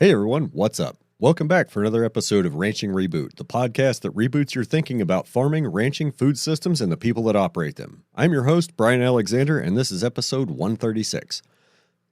Hey everyone, what's up? Welcome back for another episode of Ranching Reboot, the podcast that reboots your thinking about farming, ranching, food systems, and the people that operate them. I'm your host, Brian Alexander, and this is episode 136.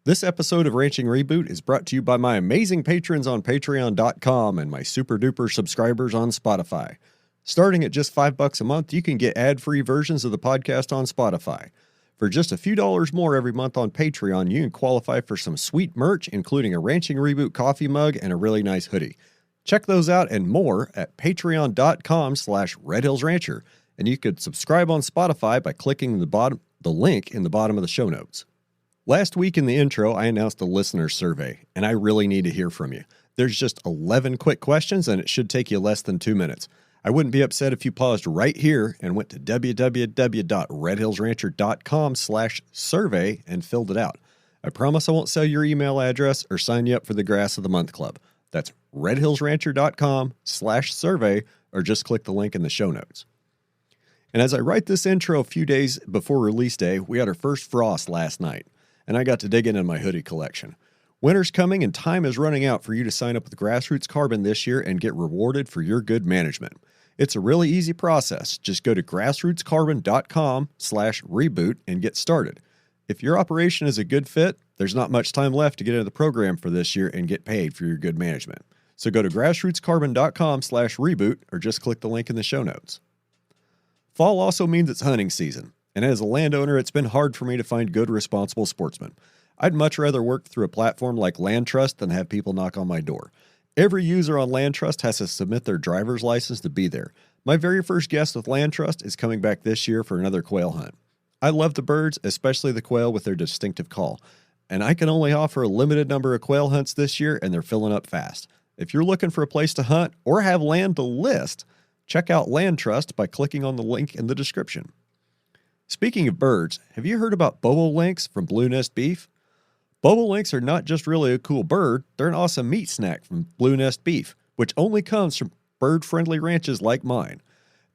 This episode of Ranching Reboot is brought to you by my amazing patrons on patreon.com and my super duper subscribers on Spotify. Starting at just $5 a month, you can get ad-free versions of the podcast on Spotify. For just a few dollars more every month on Patreon, you can qualify for some sweet merch, including a Ranching Reboot coffee mug and a really nice hoodie. Check those out and more at patreon.com/redhillsrancher, and you could subscribe on Spotify by clicking the link in the bottom of the show notes. Last week in the intro, I announced a listener survey, and I really need to hear from you. There's just 11 quick questions, and it should take you less than 2 minutes. I wouldn't be upset if you paused right here and went to www.redhillsrancher.com/survey and filled it out. I promise I won't sell your email address or sign you up for the Grass of the Month Club. That's redhillsrancher.com/survey, or just click the link in the show notes. And as I write this intro a few days before release day, we had our first frost last night, and I got to dig into my hoodie collection. Winter's coming and time is running out for you to sign up with Grassroots Carbon this year and get rewarded for your good management. It's a really easy process. Just go to grassrootscarbon.com/reboot and get started. If your operation is a good fit, there's not much time left to get into the program for this year and get paid for your good management. So go to grassrootscarbon.com/reboot or just click the link in the show notes. Fall also means it's hunting season, and as a landowner, it's been hard for me to find good, responsible sportsmen. I'd much rather work through a platform like Land Trust than have people knock on my door. Every user on Land Trust has to submit their driver's license to be there. My very first guest with Land Trust is coming back this year for another quail hunt. I love the birds, especially the quail with their distinctive call. And I can only offer a limited number of quail hunts this year, and they're filling up fast. If you're looking for a place to hunt or have land to list, check out Land Trust by clicking on the link in the description. Speaking of birds, have you heard about bobolinks from Blue Nest Beef? Bobolinks are not just really a cool bird, they're an awesome meat snack from Blue Nest Beef, which only comes from bird-friendly ranches like mine.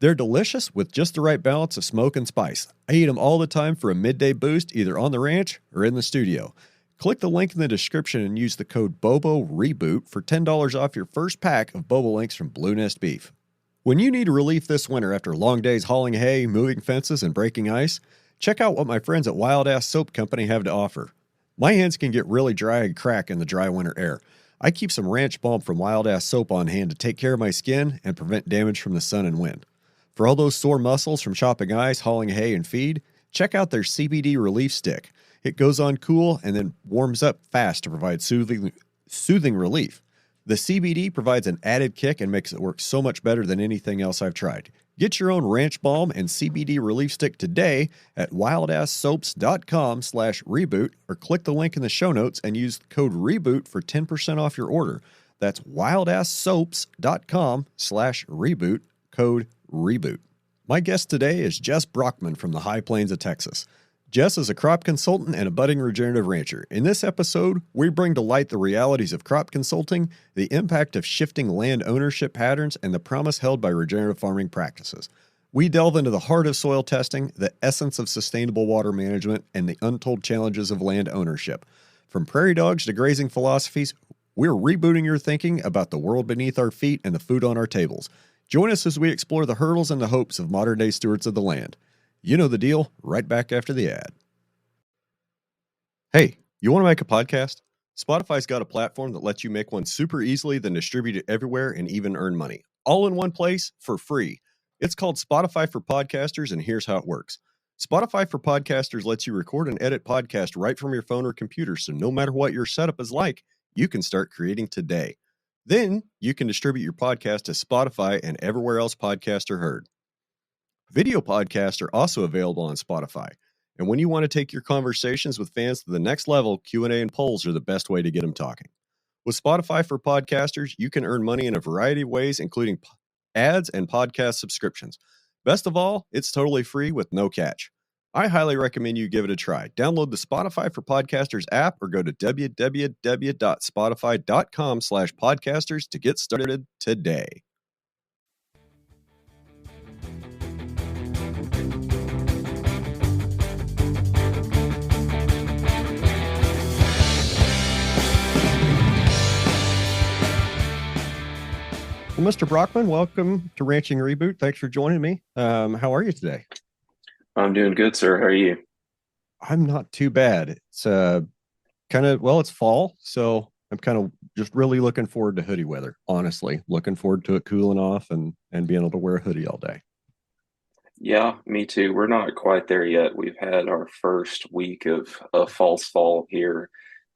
They're delicious with just the right balance of smoke and spice. I eat them all the time for a midday boost, either on the ranch or in the studio. Click the link in the description and use the code BOBOREBOOT for $10 off your first pack of bobolinks from Blue Nest Beef. When you need relief this winter after long days hauling hay, moving fences, and breaking ice, check out what my friends at Wild Ass Soap Company have to offer. My hands can get really dry and crack in the dry winter air. I keep some ranch balm from Wild Ass Soap on hand to take care of my skin and prevent damage from the sun and wind. For all those sore muscles from chopping ice, hauling hay, and feed, check out their CBD Relief Stick. It goes on cool and then warms up fast to provide soothing relief. The CBD provides an added kick and makes it work so much better than anything else I've tried. Get your own ranch balm and CBD relief stick today at wildasssoaps.com/reboot or click the link in the show notes and use the code REBOOT for 10% off your order. That's wildasssoaps.com/reboot, code REBOOT. My guest today is Jess Brockman from the High Plains of Texas. Jess is a crop consultant and a budding regenerative rancher. In this episode, we bring to light the realities of crop consulting, the impact of shifting land ownership patterns, and the promise held by regenerative farming practices. We delve into the heart of soil testing, the essence of sustainable water management, and the untold challenges of land ownership. From prairie dogs to grazing philosophies, we're rebooting your thinking about the world beneath our feet and the food on our tables. Join us as we explore the hurdles and the hopes of modern-day stewards of the land. You know the deal, right back after the ad. Hey, you want to make a podcast? Spotify's got a platform that lets you make one super easily, then distribute it everywhere and even earn money. All in one place for free. It's called Spotify for Podcasters, and here's how it works. Spotify for Podcasters lets you record and edit podcasts right from your phone or computer, so no matter what your setup is like, you can start creating today. Then you can distribute your podcast to Spotify and everywhere else podcasts are heard. Video podcasts are also available on Spotify. And when you want to take your conversations with fans to the next level, Q&A and polls are the best way to get them talking. With Spotify for Podcasters, you can earn money in a variety of ways, including ads and podcast subscriptions. Best of all, it's totally free with no catch. I highly recommend you give it a try. Download the Spotify for Podcasters app or go to www.spotify.com/podcasters to get started today. Well, Mr. Brockman, welcome to Ranching Reboot. Thanks for joining me. How are you today? I'm doing good, sir. How are you? I'm not too bad. It's it's fall, so I'm kind of just really looking forward to hoodie weather. Honestly, looking forward to it cooling off and being able to wear a hoodie all day. Yeah, me too. We're not quite there yet. We've had our first week of a false fall here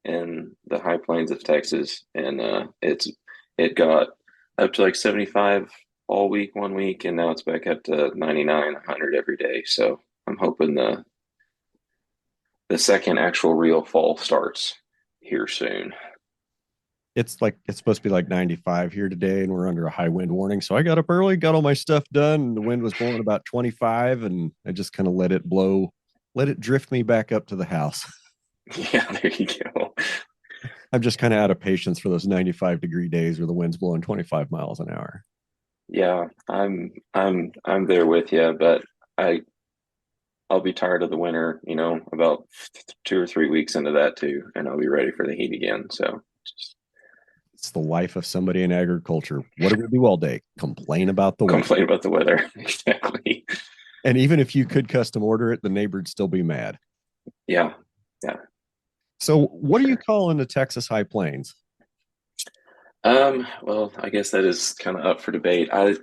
in the high plains of Texas, and it got up to like 75 all week one week, and now it's back up to 99, 100 every day. So I'm hoping the second actual real fall starts here soon. It's supposed to be like 95 here today, and we're under a high wind warning. So I got up early, got all my stuff done. And the wind was blowing about 25, and I just kind of let it blow, let it drift me back up to the house. Yeah, there you go. I'm just kind of out of patience for those 95-degree days where the wind's blowing 25 miles an hour. Yeah, I'm there with you, but I I'll be tired of the winter, about 2 or 3 weeks into that too, and I'll be ready for the heat again. So just It's the life of somebody in agriculture. What do we do all day? Complain about the weather. complain about the weather. Exactly. And even if you could custom order it, the neighbor'd still be mad. Yeah. Yeah, So, for what do you sure. call in the Texas High Plains? Well, I guess that is kind of up for debate. I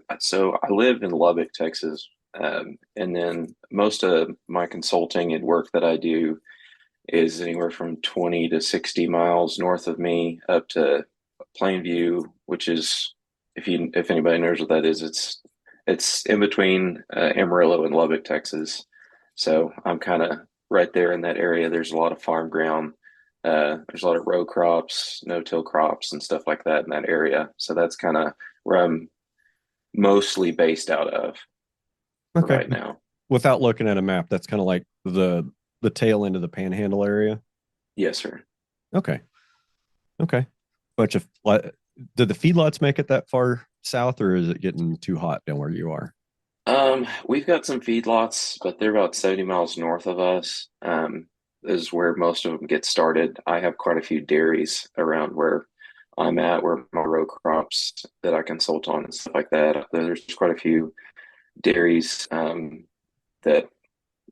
live in Lubbock, Texas, and then most of my consulting and work that I do is anywhere from 20 to 60 miles north of me up to Plainview, which is if anybody knows what that is, it's in between Amarillo and Lubbock, Texas. So I'm kind of right there in that area. There's a lot of farm ground. There's a lot of row crops, no-till crops, and stuff like that in that area. So that's kind of where I'm mostly based out of for Okay. right now. Without looking at a map, that's kind of like the tail end of the Panhandle area. Yes, sir. Okay. Okay. Bunch of did the feedlots make it that far south, or is it getting too hot down where you are? We've got some feedlots, but they're about 70 miles north of us. Is where most of them get started. I have quite a few dairies around where I'm at, where my row crops that I consult on and stuff like that. There's quite a few dairies that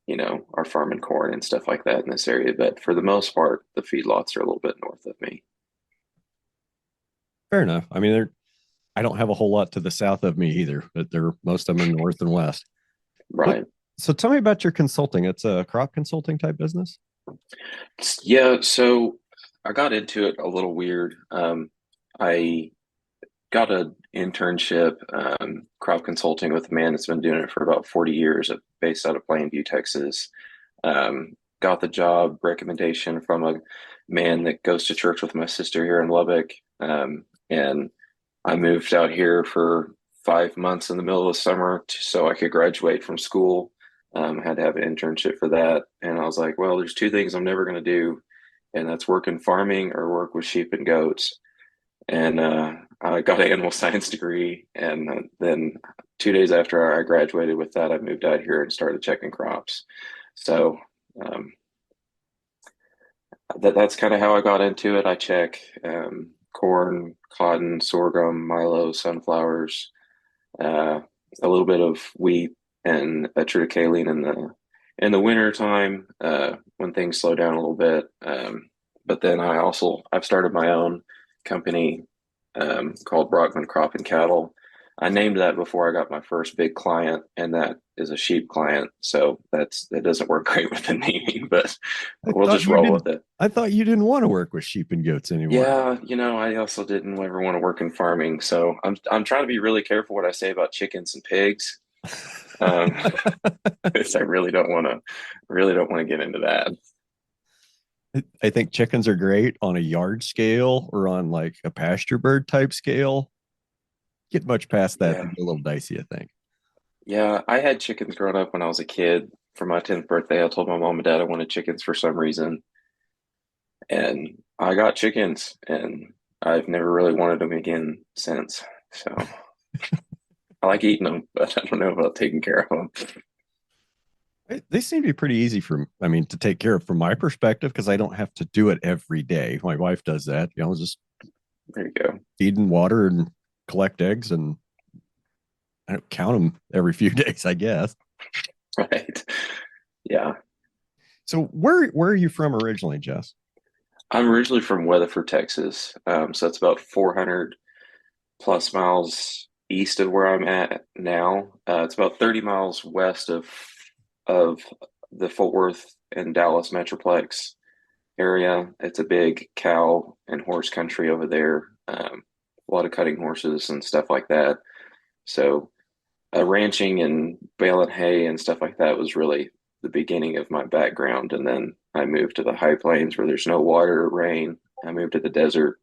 are farming corn and stuff like that in this area. But for the most part, the feedlots are a little bit north of me. Fair enough. I mean, I don't have a whole lot to the south of me either, but they're most of them are north and west. What? Right. So tell me about your consulting. It's a crop consulting type business. Yeah, so I got into it a little weird. I got an internship crop consulting with a man that's been doing it for about 40 years based out of Plainview, Texas. Got the job recommendation from a man that goes to church with my sister here in Lubbock. And I moved out here for 5 months in the middle of the summer so I could graduate from school. I had to have an internship for that. And I was like, well, there's two things I'm never going to do, and that's work in farming or work with sheep and goats. And I got an animal science degree. And then 2 days after I graduated with that, I moved out here and started checking crops. So um, that's kind of how I got into it. I check corn, cotton, sorghum, milo, sunflowers, uh, a little bit of wheat and a triticale in the winter time when things slow down a little bit. But then I've started my own company called Brockman Crop and Cattle. I named that before I got my first big client, and that is a sheep client. So that doesn't work great with the naming, but I we'll thought just you roll did. with it. I thought you didn't want to work with sheep and goats anymore. Yeah, I also didn't ever want to work in farming, so I'm trying to be really careful what I say about chickens and pigs. Um, 'Cause I really don't want to get into that. I think chickens are great on a yard scale or on like a pasture bird type scale. Get much past that, Yeah, they get a little dicey, I think. yeah. I had chickens growing up when I was a kid. For my 10th birthday, I told my mom and dad I wanted chickens for some reason, and I got chickens, and I've never really wanted them again since. So I like eating them, but I don't know about taking care of them. They seem to be pretty easy I mean, to take care of from my perspective because I don't have to do it every day. My wife does that, just There you go. feed and water and collect eggs and I don't count them every few days, I guess. Right. Yeah. So where are you from originally, Jess? I'm originally from Weatherford, Texas. So it's about 400 plus miles east of where I'm at now. It's about 30 miles west of the Fort Worth and Dallas Metroplex area. It's a big cow and horse country over there. A lot of cutting horses and stuff like that. So ranching and baling hay and stuff like that was really the beginning of my background. And then I moved to the high plains where there's no water or rain. I moved to the desert.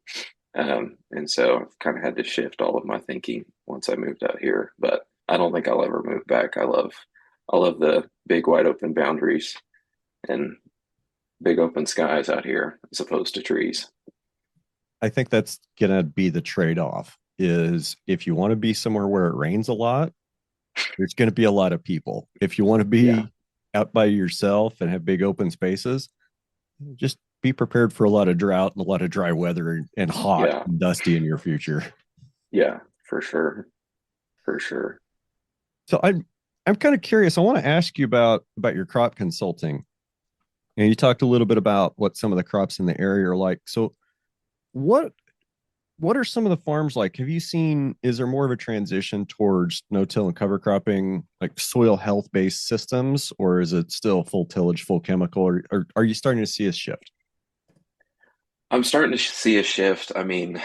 And so I've kind of had to shift all of my thinking once I moved out here. But I don't think I'll ever move back. I love the big wide open boundaries and big open skies out here as opposed to trees. I think that's gonna be the trade-off is if you want to be somewhere where it rains a lot, there's going to be a lot of people. If you want to Yeah. be out by yourself and have big open spaces, just be prepared for a lot of drought and a lot of dry weather and hot Yeah. and dusty in your future. Yeah, for sure. For sure. So I'm kind of curious. I want to ask you about your crop consulting. And you talked a little bit about what some of the crops in the area are like. So what what are some of the farms like? Have you seen, is there more of a transition towards no-till and cover cropping, like soil health based systems, or is it still full tillage, full chemical, or are you starting to see a shift? I'm starting to see a shift. I mean,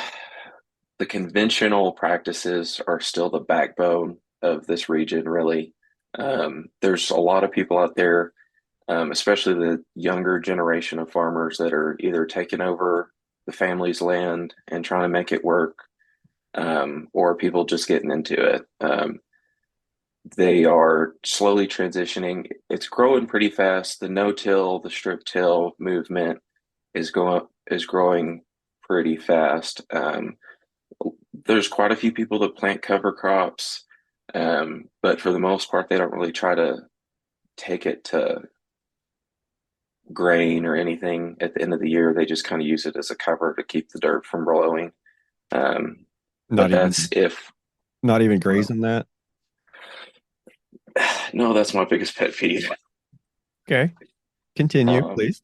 the conventional practices are still the backbone of this region, really. There's a lot of people out there, especially the younger generation of farmers that are either taking over the family's land and trying to make it work, or people just getting into it. They are slowly transitioning. It's growing pretty fast. The no-till, the strip-till movement is growing pretty fast. There's quite a few people that plant cover crops, but for the most part, they don't really try to take it to grain or anything at the end of the year. They just kind of use it as a cover to keep the dirt from blowing. Um, but Not that's even if, not even well, grazing that. no, that's my biggest pet peeve. Okay, continue, Um, please.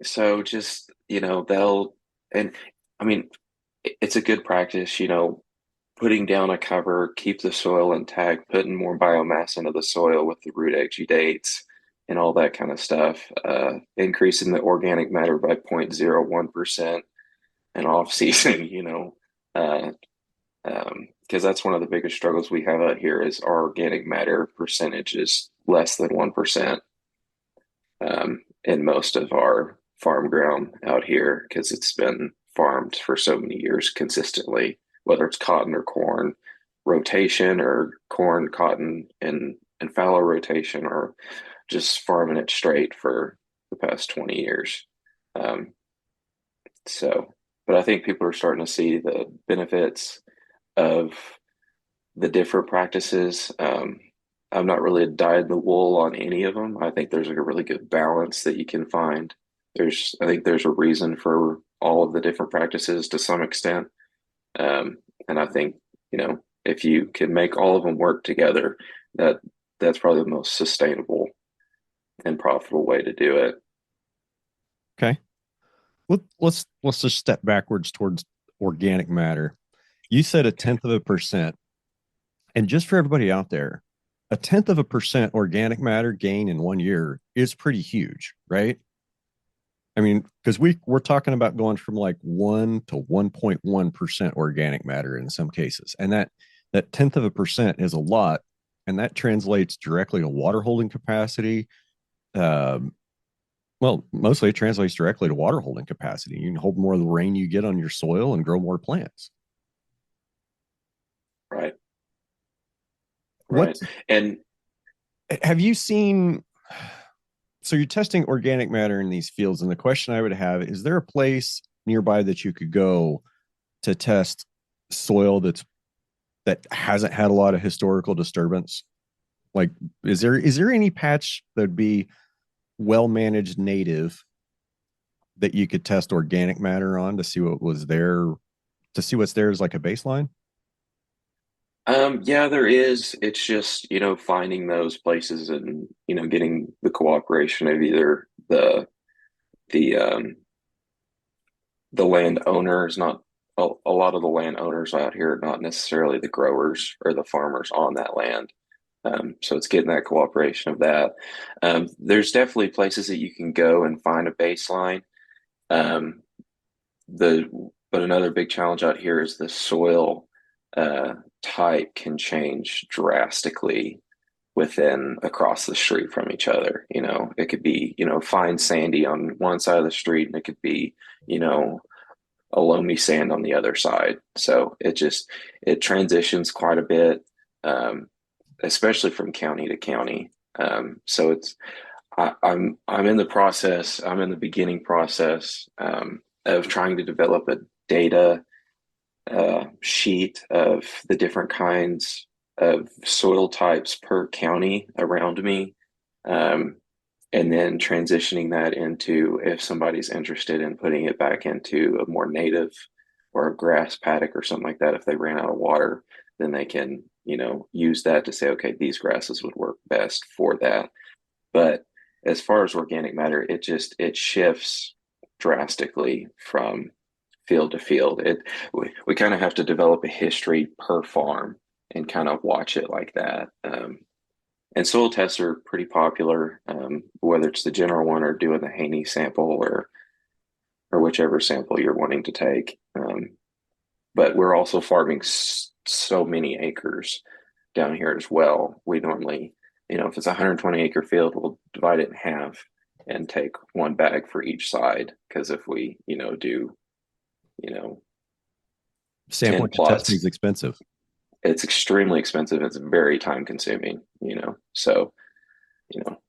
so just, and I mean, it's a good practice, putting down a cover, keep the soil intact, putting more biomass into the soil with the root exudates and all that kind of stuff, increasing the organic matter by 0.01% and off season, uh, because that's one of the biggest struggles we have out here is our organic matter percentage is less than 1% in most of our farm ground out here because it's been farmed for so many years consistently, whether it's cotton or corn rotation or corn, cotton, and fallow rotation, or just farming it straight for the past 20 years. Um, so, but I think people are starting to see the benefits of the different practices. I'm not really dyed in the wool on any of them. I think there's like a really good balance that you can find. I think there's a reason for all of the different practices to some extent. And I think, if you can make all of them work together, that that's probably the most sustainable and profitable way to do it. Okay, let's just step backwards towards organic matter. You said a tenth of a percent, and just for everybody out there, a tenth of a percent organic matter gain in 1 year is pretty huge, right? I mean, because we're talking about going from like 1 to 1.1% organic matter in some cases, and that tenth of a percent is a lot, and that translates directly to water holding capacity. Um, well, mostly it translates directly to water holding capacity. You can hold more of the rain you get on your soil and grow more plants. Right. What Right. And have you seen? So you're testing organic matter in these fields, and the question I would have is: there a place nearby that you could go to test soil that hasn't had a lot of historical disturbance? Like, is there any patch that'd be well managed native that you could test organic matter on to see what was there, to see what's there as like a baseline? Yeah, there is. It's just, finding those places and, getting the cooperation of either the the landowners, not a lot of the landowners out here, not necessarily the growers or the farmers on that land. So it's getting that cooperation of that. There's definitely places that you can go and find a baseline. Um, the but another big challenge out here is the soil uh, type can change drastically within across the street from each other. It could be, fine sandy on one side of the street, and it could be, you know, a loamy sand on the other side. So it transitions quite a bit, um, especially from county to county. So I'm in the process. I'm in the beginning process of trying to develop a data sheet of the different kinds of soil types per county around me. Um, and then transitioning that into if somebody's interested in putting it back into a more native or a grass paddock or something like that, if they ran out of water, then they can, use that to say, okay, these grasses would work best for that. But as far as organic matter, it shifts drastically from field to field. We kind of have to develop a history per farm and kind of watch it like that. And soil tests are pretty popular, whether it's the general one or doing the Haney sample or whichever sample you're wanting to take. But we're also farming so many acres down here as well. We normally, if it's a 120-acre field, we'll divide it in half and take one bag for each side. Because if we, do, you know, 10 Sampling and testing is plots, expensive. it's extremely expensive. It's very time consuming, So,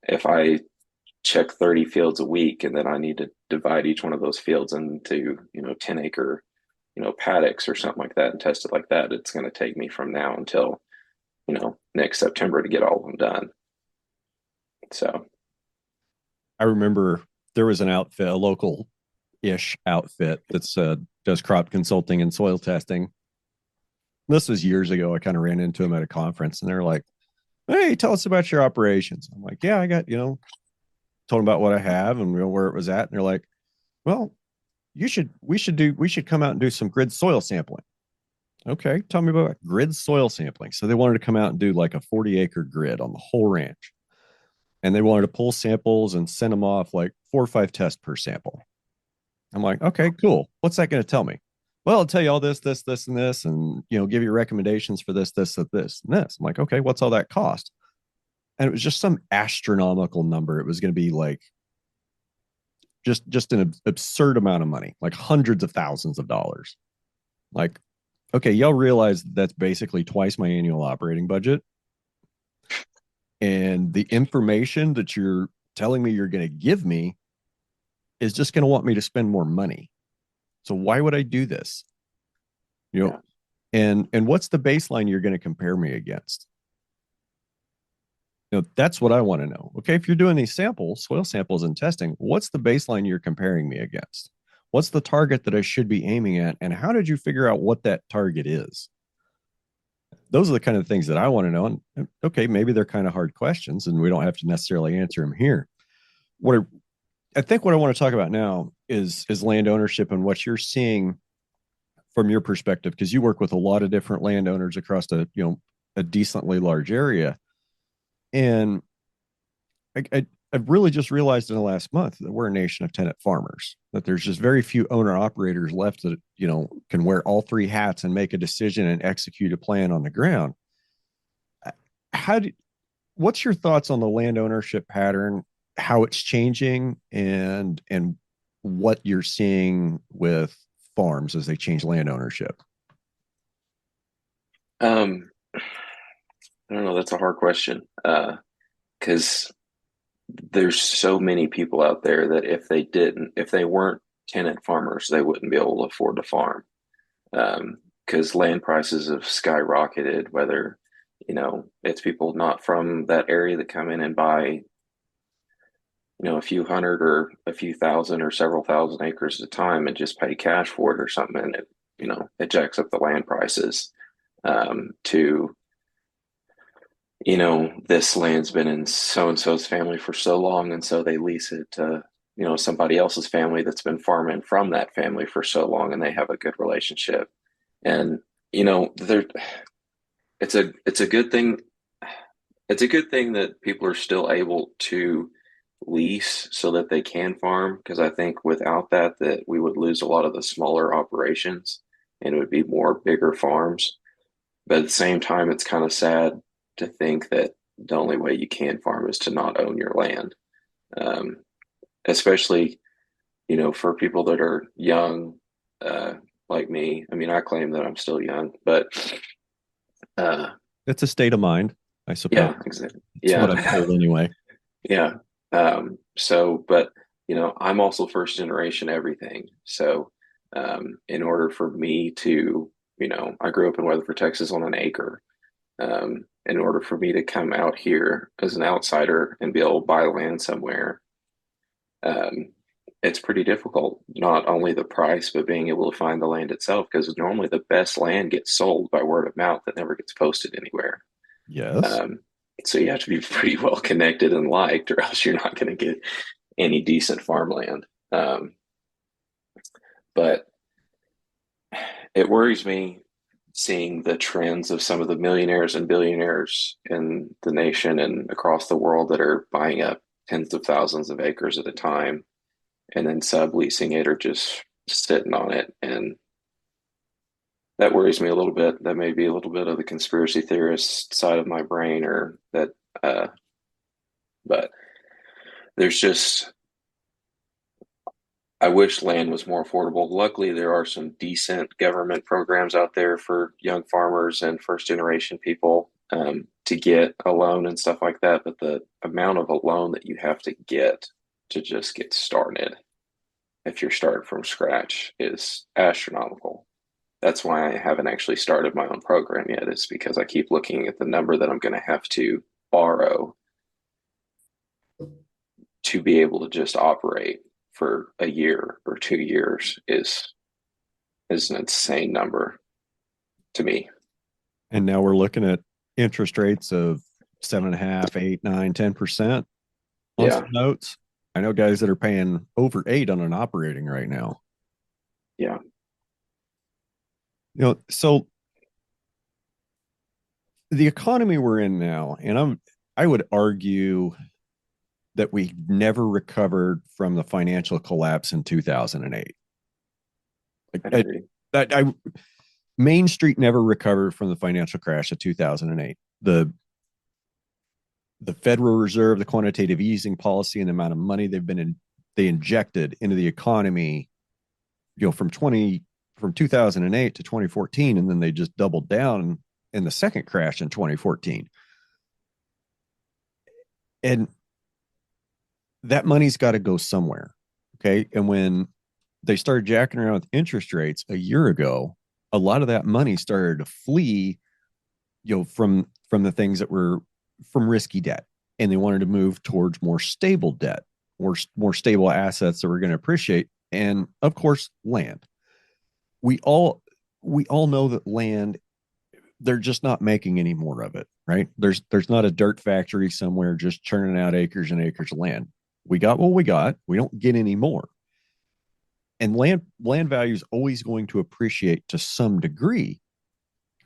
if I check 30 fields a week and then I need to divide each one of those fields into, 10-acre, paddocks or something like that and test it like that, it's going to take me from now until, next September to get all of them done. So, I remember there was an outfit, a local ish outfit that's does crop consulting and soil testing. This was years ago. I kind of ran into them at a conference and they're like, "Hey, tell us about your operations." I'm like, "Yeah, I got, told them about what I have and where it was at." And they're like, "Well, we should come out and do some grid soil sampling." Okay, tell me about grid soil sampling. So they wanted to come out and do like a 40-acre grid on the whole ranch. And they wanted to pull samples and send them off like 4 or 5 tests per sample. I'm like, okay, cool. What's that going to tell me? Well, I'll tell you all this, this, this, and this, and give you recommendations for this, this, this, and this. I'm like, okay, what's all that cost? And it was just some astronomical number. It was going to be like just an absurd amount of money, like hundreds of thousands of dollars. Like, okay, y'all realize that's basically twice my annual operating budget. And the information that you're telling me you're going to give me is just going to want me to spend more money. So why would I do this? You know, yeah. and what's the baseline you're going to compare me against? That's what I want to know. Okay, if you're doing these samples, soil samples and testing, what's the baseline you're comparing me against? What's the target that I should be aiming at? And how did you figure out what that target is? Those are the kind of things that I want to know. And okay, maybe they're kind of hard questions and we don't have to necessarily answer them here. What I think what I want to talk about now is land ownership and what you're seeing from your perspective, because you work with a lot of different landowners across a decently large area. And I've really just realized in the last month that we're a nation of tenant farmers, that there's just very few owner operators left that, can wear all three hats and make a decision and execute a plan on the ground. How do, what's your thoughts on the land ownership pattern, how it's changing and what you're seeing with farms as they change land ownership? Um, I don't know. That's a hard question. Because there's so many people out there that if they weren't tenant farmers, they wouldn't be able to afford to farm. Because land prices have skyrocketed, whether, it's people not from that area that come in and buy, a few hundred or a few thousand or several thousand acres at a time and just pay cash for it or something. And it jacks up the land prices. to, this land's been in so and so's family for so long, and so they lease it to, somebody else's family that's been farming from that family for so long, and they have a good relationship. And, there, it's a good thing. It's a good thing that people are still able to lease so that they can farm, because I think without that, that we would lose a lot of the smaller operations and it would be more bigger farms. But at the same time, it's kind of sad to think that the only way you can farm is to not own your land. Um, Especially, for people that are young, uh, like me. I mean, I claim that I'm still young, but uh, It's a state of mind, I suppose. yeah, exactly. It's what I'm Yeah. told anyway. Yeah. But I'm also first generation everything. So, in order for me to, I grew up in Weatherford, Texas on an acre. In order for me to come out here as an outsider and be able to buy land somewhere, um, it's pretty difficult. Not only the price, but being able to find the land itself, because normally the best land gets sold by word of mouth that never gets posted anywhere. Yes. Um, so you have to be pretty well connected and liked, or else you're not going to get any decent farmland. But it worries me seeing the trends of some of the millionaires and billionaires in the nation and across the world that are buying up tens of thousands of acres at a time and then subleasing it or just sitting on it. And that worries me a little bit. That may be a little bit of the conspiracy theorist side of my brain, or that, uh, but there's just, I wish land was more affordable. Luckily, there are some decent government programs out there for young farmers and first generation people, to get a loan and stuff like that. But the amount of a loan that you have to get to just get started, if you're starting from scratch, is astronomical. That's why I haven't actually started my own program yet, is because I keep looking at the number that I'm going to have to borrow to be able to just operate for a year or 2 years is an insane number to me. And now we're looking at interest rates of 7.5, 8, 9, 10% on Yeah, some notes. I know guys that are paying over 8 on an operating right now. yeah, So the economy we're in now, and I would argue that we never recovered from the financial collapse in 2008. I Like agree. I Main Street never recovered from the financial crash of 2008. The Federal Reserve, the quantitative easing policy, and the amount of money they injected into the economy, from 2008 to 2014, and then they just doubled down in the second crash in 2014. And that money's got to go somewhere. Okay. And when they started jacking around with interest rates a year ago, a lot of that money started to flee, from the things that were from risky debt. And they wanted to move towards more stable debt or more stable assets that were going to appreciate. And of course, land. We all we all know that land, they're just not making any more of it, right? There's not a dirt factory somewhere just churning out acres and acres of land. We got what we got. We don't get any more. And land value is always going to appreciate to some degree.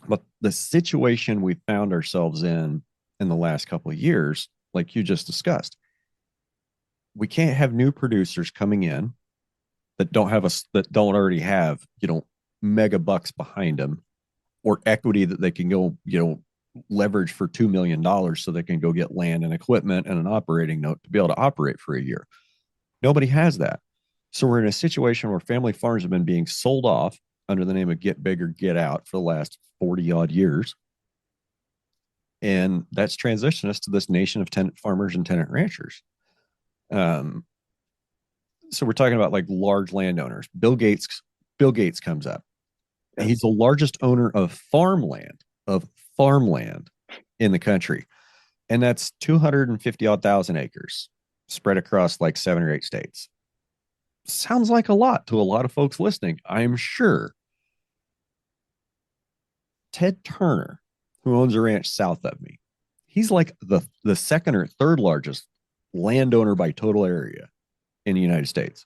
But the situation we found ourselves in the last couple of years, like you just discussed, we can't have new producers coming in that don't already have, mega bucks behind them, or equity that they can go, leverage for $2 million so they can go get land and equipment and an operating note to be able to operate for a year. Nobody has that. So we're in a situation where family farms have been being sold off under the name of get bigger, get out for the last 40 odd years. And that's transitioned us to this nation of tenant farmers and tenant ranchers. Um, so we're talking about like large landowners. Bill Gates comes up. He's Yes. the largest owner of farmland in the country. And that's 250 odd thousand acres spread across like 7 or 8 states. Sounds like a lot to a lot of folks listening, I'm sure. Ted Turner, who owns a ranch south of me, he's like the second or third largest landowner by total area in the United States.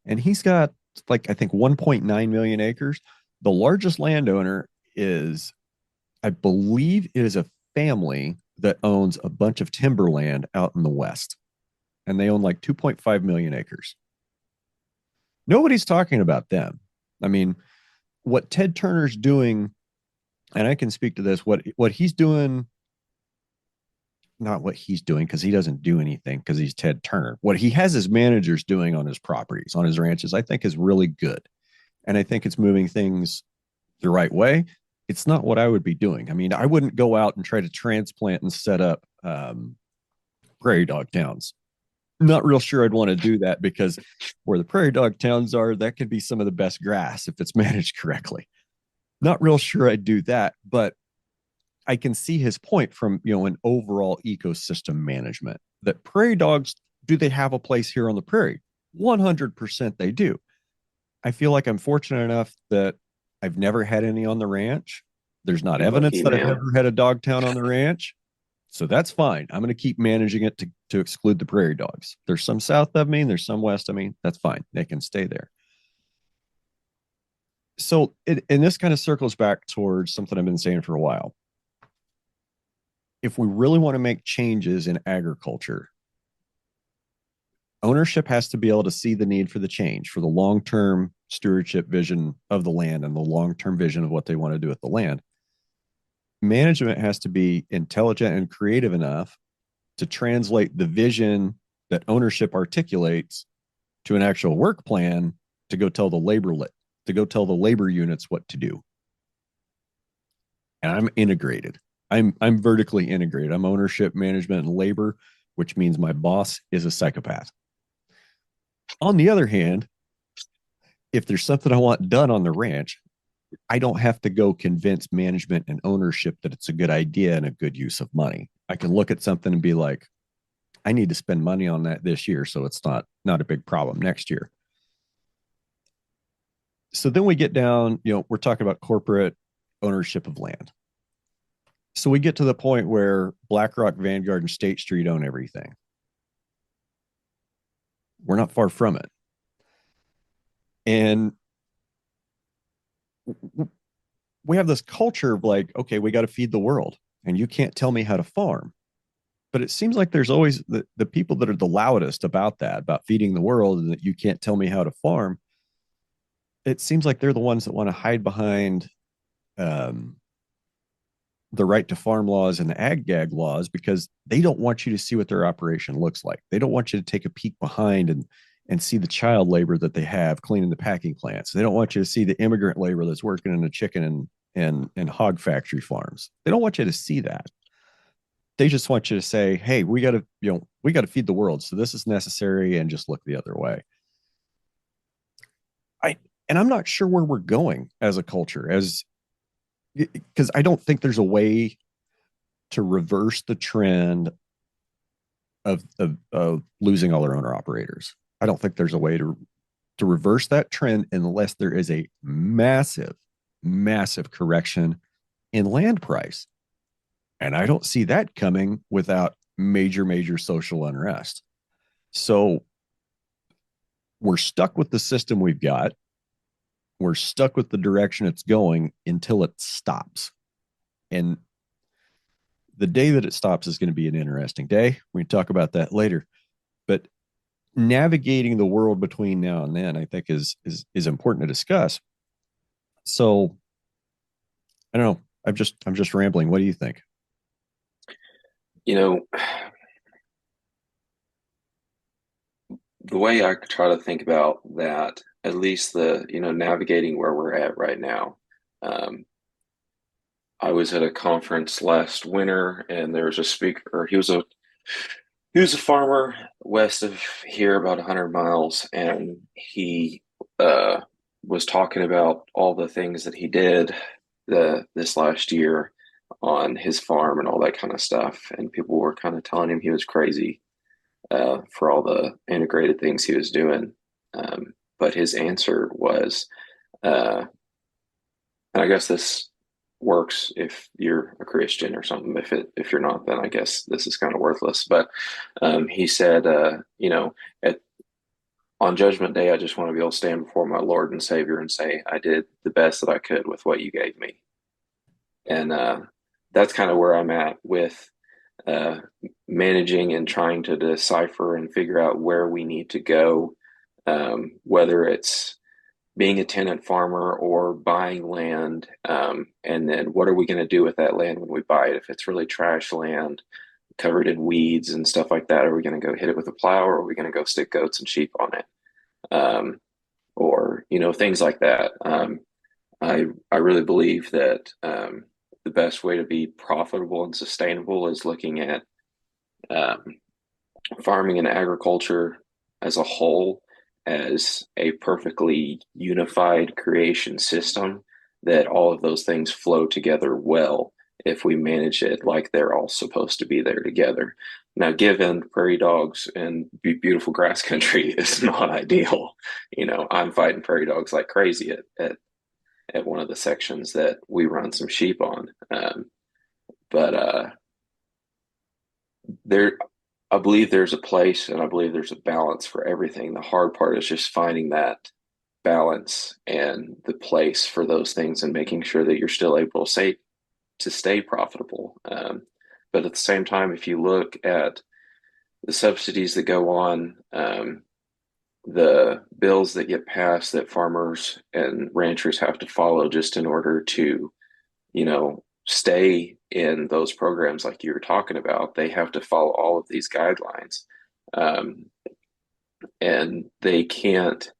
And he's got like, I think 1.9 million acres. The largest landowner is, I believe it is a family that owns a bunch of timberland out in the West. And they own like 2.5 million acres. Nobody's talking about them. I mean, what Ted Turner's doing, and I can speak to this, what he's doing, not what he's doing because he doesn't do anything because he's Ted Turner. What he has his managers doing on his properties, on his ranches, I think is really good. And I think it's moving things the right way. It's not what I would be doing. I mean, I wouldn't go out and try to transplant and set up prairie dog towns. Not real sure I'd want to do that because where the prairie dog towns are, that could be some of the best grass if it's managed correctly. Not real sure I'd do that, but I can see his point from, an overall ecosystem management that prairie dogs, do they have a place here on the prairie? 100% they do. I feel like I'm fortunate enough that I've never had any on the ranch. There's not You're evidence lucky, that I've man. ever had a dog town on the ranch. So that's fine. I'm going to keep managing it to exclude the prairie dogs. There's some south of me, and there's some west of me. That's fine. They can stay there. So, and this kind of circles back towards something I've been saying for a while. If we really want to make changes in agriculture, ownership has to be able to see the need for the change, for the long-term stewardship vision of the land and the long-term vision of what they want to do with the land. Management has to be intelligent and creative enough to translate the vision that ownership articulates to an actual work plan to go tell the labor units what to do. And I'm integrated. I'm vertically integrated. I'm ownership, management, and labor, which means my boss is a psychopath. On the other hand, if there's something I want done on the ranch, I don't have to go convince management and ownership that it's a good idea and a good use of money. I can look at something and be like, I need to spend money on that this year, so it's not a big problem next year. So then we get down, we're talking about corporate ownership of land. So we get to the point where BlackRock, Vanguard, and State Street own everything. We're not far from it. And we have this culture of like, okay, we got to feed the world, and you can't tell me how to farm. But it seems like there's always the people that are the loudest about that, about feeding the world, and that you can't tell me how to farm. It seems like they're the ones that want to hide behind the right to farm laws and the ag gag laws because they don't want you to see what their operation looks like. They don't want you to take a peek behind and see the child labor that they have cleaning the packing plants. They don't want you to see the immigrant labor that's working in the chicken and hog factory farms. They don't want you to see that. They just want you to say, hey, we got to feed the world. So this is necessary, and just look the other way. And I'm not sure where we're going as a culture, because I don't think there's a way to reverse the trend of losing all our owner operators. I don't think there's a way to reverse that trend unless there is a massive, massive correction in land price. And I don't see that coming without major, major social unrest. So we're stuck with the system we've got. We're stuck with the direction it's going until it stops. And the day that it stops is going to be an interesting day. We can talk about that later. But navigating the world between now and then, I think, is important to discuss. So I don't know. I'm just rambling. What do you think? The way I try to think about that, at least navigating where we're at right now. I was at a conference last winter, and there was a speaker. He was a farmer west of here, about 100 miles, and he was talking about all the things that he did this last year on his farm and all that kind of stuff. And people were kind of telling him he was crazy for all the integrated things he was doing. But his answer was, and I guess this works if you're a Christian or something. If you're not, then I guess this is kind of worthless. But he said, at on Judgment Day, I just want to be able to stand before my Lord and Savior and say, I did the best that I could with what you gave me. And that's kind of where I'm at with uh, managing and trying to decipher and figure out where we need to go, whether it's being a tenant farmer or buying land. And then what are we going to do with that land when we buy it? If it's really trash land covered in weeds and stuff like that, are we going to go hit it with a plow, or are we going to go stick goats and sheep on it? Or, things like that. I really believe that the best way to be profitable and sustainable is looking at um, farming and agriculture as a whole as a perfectly unified creation system, that all of those things flow together well if we manage it like they're all supposed to be there together. Now, given prairie dogs and beautiful grass country is not ideal. I'm fighting prairie dogs like crazy at one of the sections that we run some sheep on. But there, I believe there's a place and I believe there's a balance for everything. The hard part is just finding that balance and the place for those things and making sure that you're still able to stay profitable. But at the same time, if you look at the subsidies that go on, the bills that get passed that farmers and ranchers have to follow just in order to, stay in those programs like you were talking about, they have to follow all of these guidelines. And they can't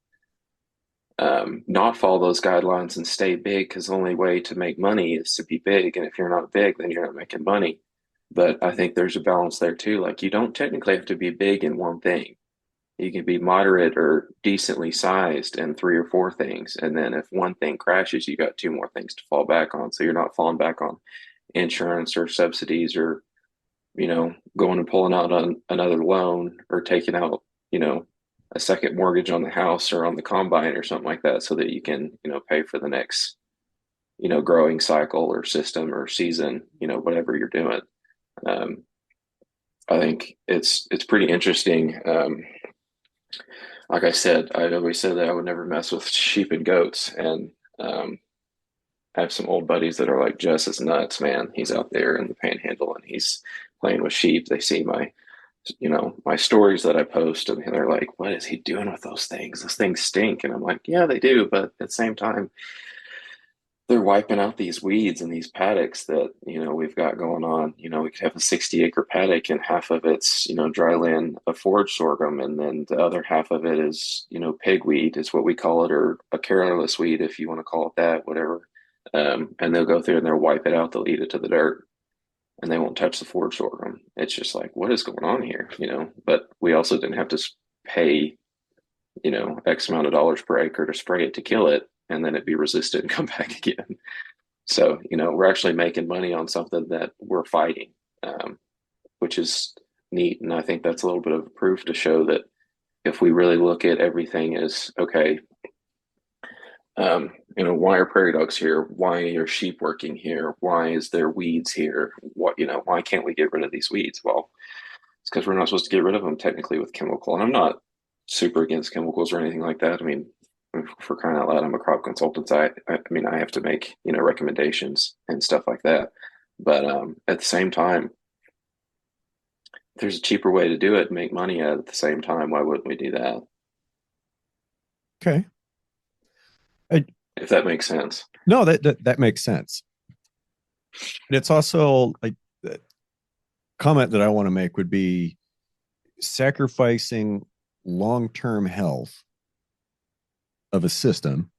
not follow those guidelines and stay big, because the only way to make money is to be big. And if you're not big, then you're not making money. But I think there's a balance there too. Like, you don't technically have to be big in one thing. You can be moderate or decently sized in three or four things. And then if one thing crashes, you got two more things to fall back on. So you're not falling back on insurance or subsidies, or, going and pulling out on another loan, or taking out, a second mortgage on the house or on the combine or something like that, so that you can, pay for the next, growing cycle or system or season, whatever you're doing. Um, I think it's pretty interesting. Like I said, I always said that I would never mess with sheep and goats. And I have some old buddies that are like, Jess is nuts, man. He's out there in the panhandle and he's playing with sheep. They see my stories that I post, and they're like, what is he doing with those things? Those things stink. And I'm like, yeah, they do. But at the same time, they're wiping out these weeds and these paddocks that, we've got going on. We could have a 60-acre paddock, and half of it's, dry land of forage sorghum. And then the other half of it is, pigweed is what we call it, or a careless weed, if you want to call it that, whatever. And they'll go through and they'll wipe it out. They'll eat it to the dirt, and they won't touch the forage sorghum. It's just like, what is going on here? But we also didn't have to pay, X amount of dollars per acre to spray it to kill it, and then it'd be resistant and come back again. So, we're actually making money on something that we're fighting, which is neat. And I think that's a little bit of proof to show that if we really look at everything as, okay, why are prairie dogs here? Why are sheep working here? Why is there weeds here? Why can't we get rid of these weeds? Well, it's because we're not supposed to get rid of them technically with chemical. And I'm not super against chemicals or anything like that. I mean, for crying out loud, I'm a crop consultant. So I mean, I have to make, recommendations and stuff like that. But at the same time, if there's a cheaper way to do it and make money at the same time, why wouldn't we do that? Okay. I, If that makes sense. no, that makes sense. And it's also like the comment that I want to make would be sacrificing long-term health of a system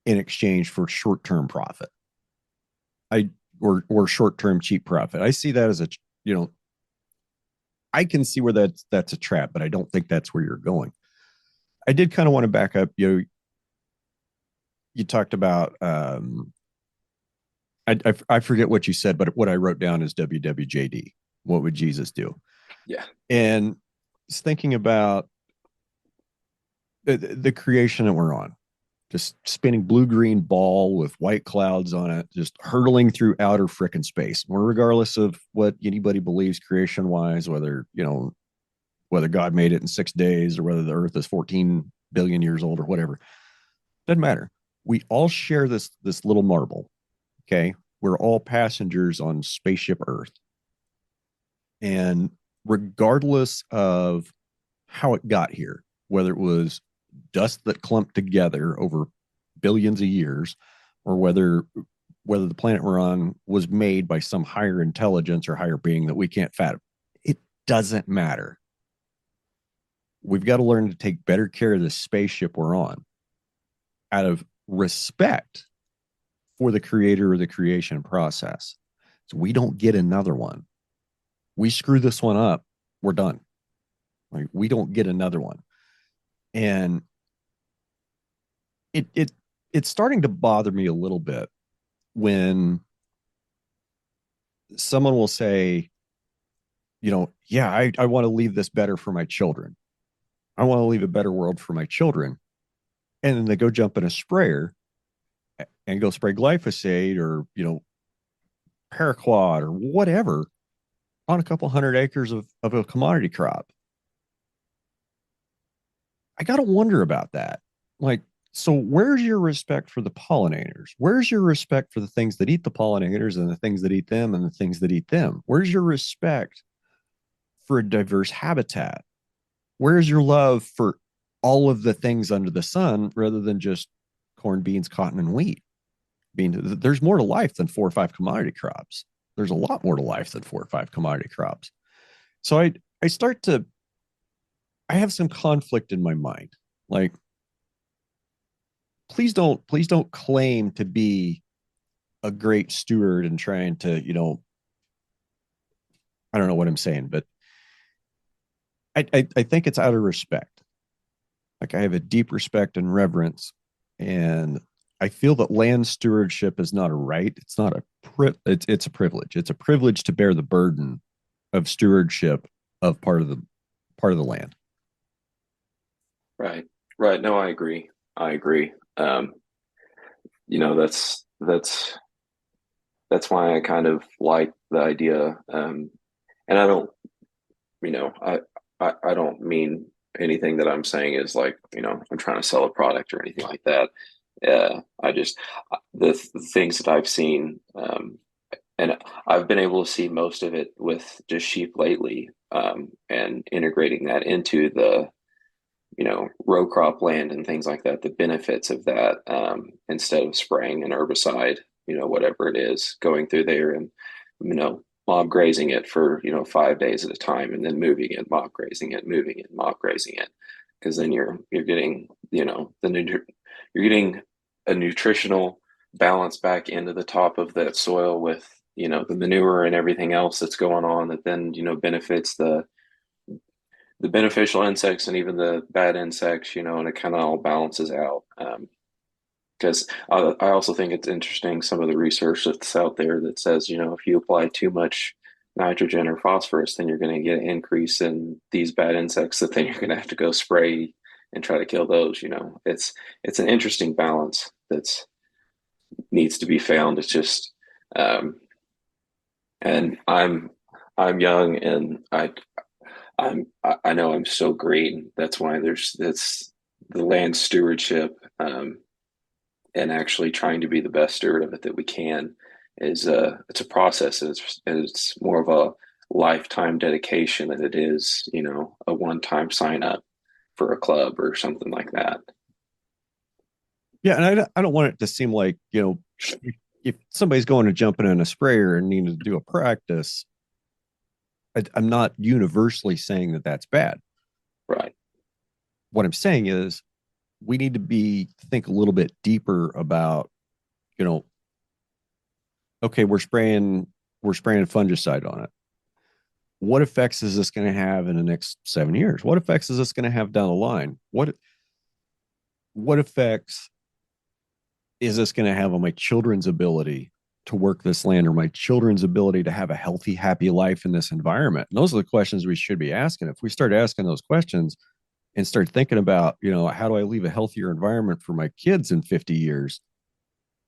in exchange for short-term profit. Or short-term cheap profit. I see that as I can see where that's a trap, but I don't think that's where you're going. I did kind of want to back up. You talked about I forget what you said, but what I wrote down is WWJD. What would Jesus do? Yeah. And thinking about the creation that we're on. just spinning blue-green ball with white clouds on it, just hurtling through outer frickin' space. Well, regardless of what anybody believes creation-wise, whether God made it in 6 days or whether the Earth is 14 billion years old or whatever, doesn't matter. We all share this little marble. Okay, we're all passengers on spaceship Earth, and regardless of how it got here, whether it was dust that clumped together over billions of years, or whether the planet we're on was made by some higher intelligence or higher being that we can't fathom, it doesn't matter. We've got to learn to take better care of the spaceship we're on out of respect for the creator of the creation process. So we don't get another one. We screw this one up, we're done. Like, we don't get another one. And it's starting to bother me a little bit when someone will say, yeah, I want to leave this better for my children. I want to leave a better world for my children. And then they go jump in a sprayer and go spray glyphosate or, paraquat or whatever on a couple hundred acres of a commodity crop. I got to wonder about that. Like, so where's your respect for the pollinators? Where's your respect for the things that eat the pollinators and the things that eat them and the things that eat them? Where's your respect for a diverse habitat? Where's your love for all of the things under the sun rather than just corn, beans, cotton, and wheat? There's more to life than 4 or 5 commodity crops. There's a lot more to life than 4 or 5 commodity crops. So I have some conflict in my mind. Like, please don't claim to be a great steward and trying to, I don't know what I'm saying, but I think it's out of respect. Like, I have a deep respect and reverence, and I feel that land stewardship is not a right. It's not it's a privilege. It's a privilege to bear the burden of stewardship of part of the land. Right. Right. No, I agree. I agree. That's why I kind of like the idea. And I don't, I don't mean anything that I'm saying is like, I'm trying to sell a product or anything like that. I just, the things that I've seen, and I've been able to see most of it with just sheep lately, and integrating that into the, row crop land and things like that, the benefits of that, instead of spraying an herbicide, whatever it is, going through there and, mob grazing it for, 5 days at a time and then moving it, mob grazing it, moving it, mob grazing it. Because then you're getting, you're getting a nutritional balance back into the top of that soil with, the manure and everything else that's going on that then, benefits the beneficial insects and even the bad insects, and it kind of all balances out. Because I also think it's interesting, some of the research that's out there that says, if you apply too much nitrogen or phosphorus, then you're going to get an increase in these bad insects that then you're going to have to go spray and try to kill those. It's an interesting balance that's needs to be found. It's just, and I'm young and I know I'm so green. That's why that's the land stewardship, and actually trying to be the best steward of it that we can is it's a process, and it's more of a lifetime dedication than it is, a one-time sign up for a club or something like that. Yeah, and I don't want it to seem like, if somebody's going to jump in a sprayer and need to do a practice, I'm not universally saying that that's bad. Right. What I'm saying is we need to think a little bit deeper about, okay, we're spraying fungicide on it. What effects is this going to have in the next 7 years? What effects is this going to have down the line? What effects is this going to have on my children's ability to work this land, or my children's ability to have a healthy, happy life in this environment? And those are the questions we should be asking. If we start asking those questions, and start thinking about, how do I leave a healthier environment for my kids in 50 years?